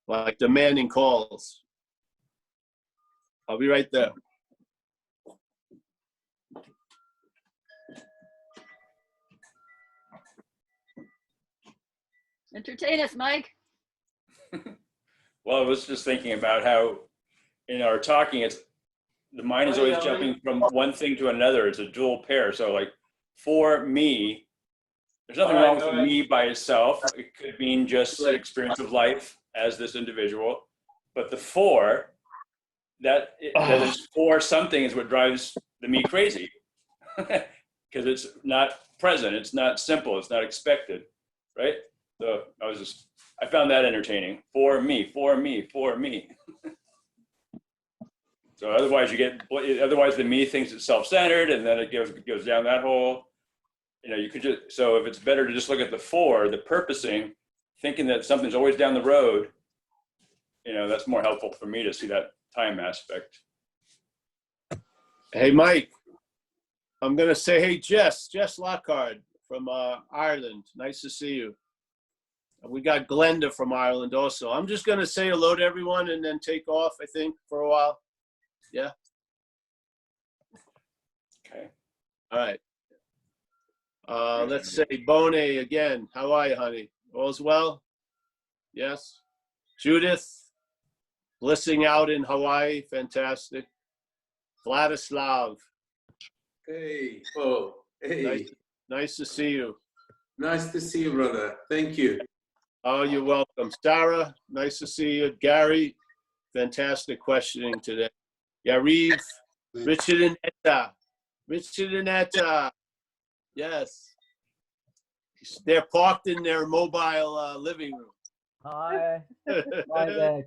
like demanding calls. I'll be right there. Entertain us, Mike. Well, I was just thinking about how in our talking, the mind is always jumping from one thing to another. It's a dual pair. So like for me, there's nothing wrong with me by itself. It could mean just the experience of life as this individual. But the for, that it's for something is what drives the me crazy. Because it's not present, it's not simple, it's not expected, right? So I found that entertaining. For me, for me, for me. So otherwise the me thinks it's self-centered, and then it goes down that hole. You know, you could just, so if it's better to just look at the for, the purposing, thinking that something's always down the road, you know, that's more helpful for me to see that time aspect. Hey, Mike, I'm going to say, hey, Jess Lockhart from Ireland. Nice to see you. We got Glenda from Ireland also. I'm just going to say hello to everyone and then take off, I think, for a while. Yeah. Okay. All right. Let's say Bone again. How are you, honey? All's well? Yes. Judith, blissing out in Hawaii. Fantastic. Vladislav. Hey, Paul. Hey. Nice to see you. Nice to see you, brother. Thank you. Oh, you're welcome. Sarah, nice to see you. Gary, fantastic questioning today. Yariv, Richard and Etta. Yes. They're parked in their mobile living room. Hi. Hi there.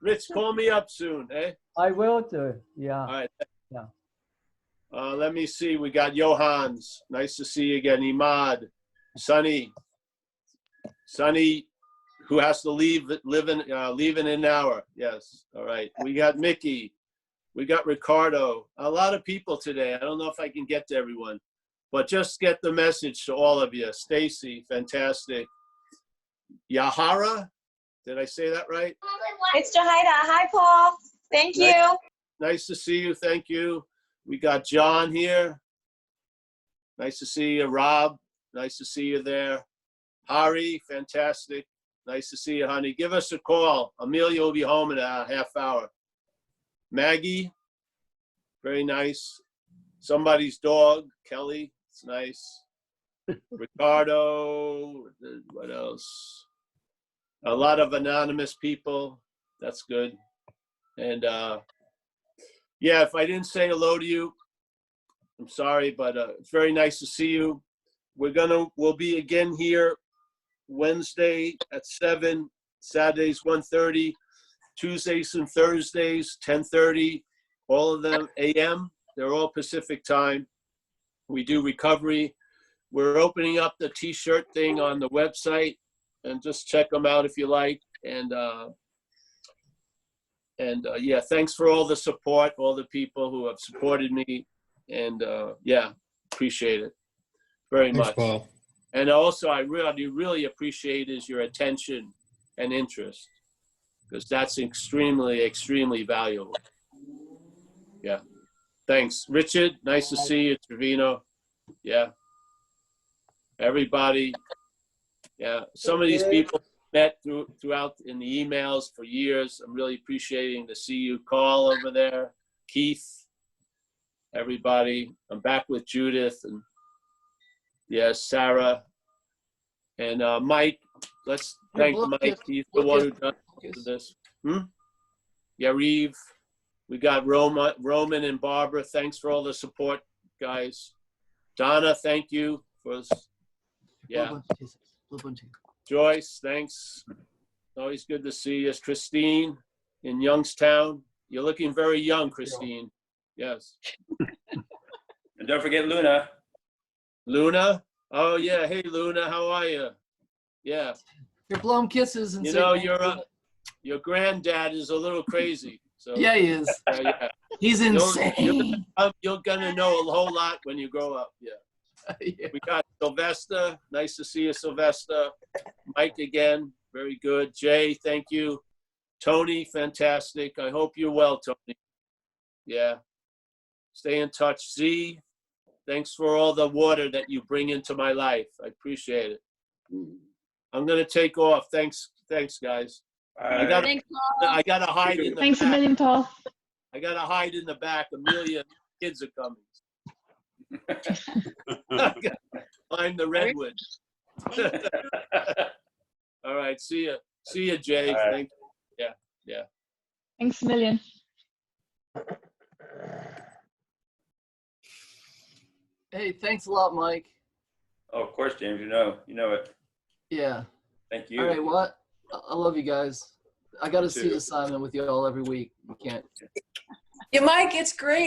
Rich, call me up soon, eh? I will do. Yeah. All right. Yeah. Let me see. We got Johans. Nice to see you again. Imad, Sonny, who has to leave in an hour. Yes. All right. We got Mickey. We got Ricardo. A lot of people today. I don't know if I can get to everyone, but just get the message to all of you. Stacy, fantastic. Yahara, did I say that right? It's Jahida. Hi, Paul. Thank you. Nice to see you. Thank you. We got John here. Nice to see you. Rob, nice to see you there. Hari, fantastic. Nice to see you, honey. Give us a call. Amelia will be home in a half hour. Maggie, very nice. Somebody's dog, Kelly, it's nice. Ricardo, what else? A lot of anonymous people, that's good. And yeah, if I didn't say hello to you, I'm sorry, but it's very nice to see you. We'll be again here Wednesday at 7, Saturdays 1:30, Tuesdays and Thursdays 10:30, all of them a.m. They're all Pacific time. We do recovery. We're opening up the t-shirt thing on the website, and just check them out if you like. And yeah, thanks for all the support, all the people who have supported me. And yeah, appreciate it very much. Paul. And also, I really appreciate is your attention and interest, because that's extremely, extremely valuable. Yeah. Thanks. Richard, nice to see you. Trevino. Yeah. Everybody. Yeah. Some of these people met throughout in the emails for years. I'm really appreciating to see you. Carl over there. Keith. Everybody. I'm back with Judith and yes, Sarah. And Mike. Let's thank Mike. He's the one who done this. Yariv. We got Roman and Barbara. Thanks for all the support, guys. Donna, thank you for, yeah. Joyce, thanks. Always good to see you. Christine in Youngstown. You're looking very young, Christine. Yes. And don't forget Luna. Luna? Oh, yeah. Hey, Luna, how are you? Yeah. Your blow him kisses and you say know, thanks, your granddad is a little crazy. So yeah, he is. yeah. He's insane. You're gonna know a whole lot when you grow up. Yeah. Yeah. We got Sylvester. Nice to see you, Sylvester. Mike again. Very good. Jay, thank you. Tony, fantastic. I hope you're well, Tony. Yeah. Stay in touch. Z, thanks for all the water that you bring into my life. I appreciate it. I'm gonna take off. Thanks, guys. I gotta hide in the Thanks back. a million, Paul. I gotta hide in the back. Amelia, kids are coming. I gotta find the redwood. All right, see ya. See ya, Jay. Right. Thank you. Yeah. Thanks a million. Hey, thanks a lot, Mike. Oh, of course, James. You know it. Yeah. Thank you. All right, what? I love you guys. I got to Me see too. assignment with you all every week. We can't. Yeah, Mike, it's great.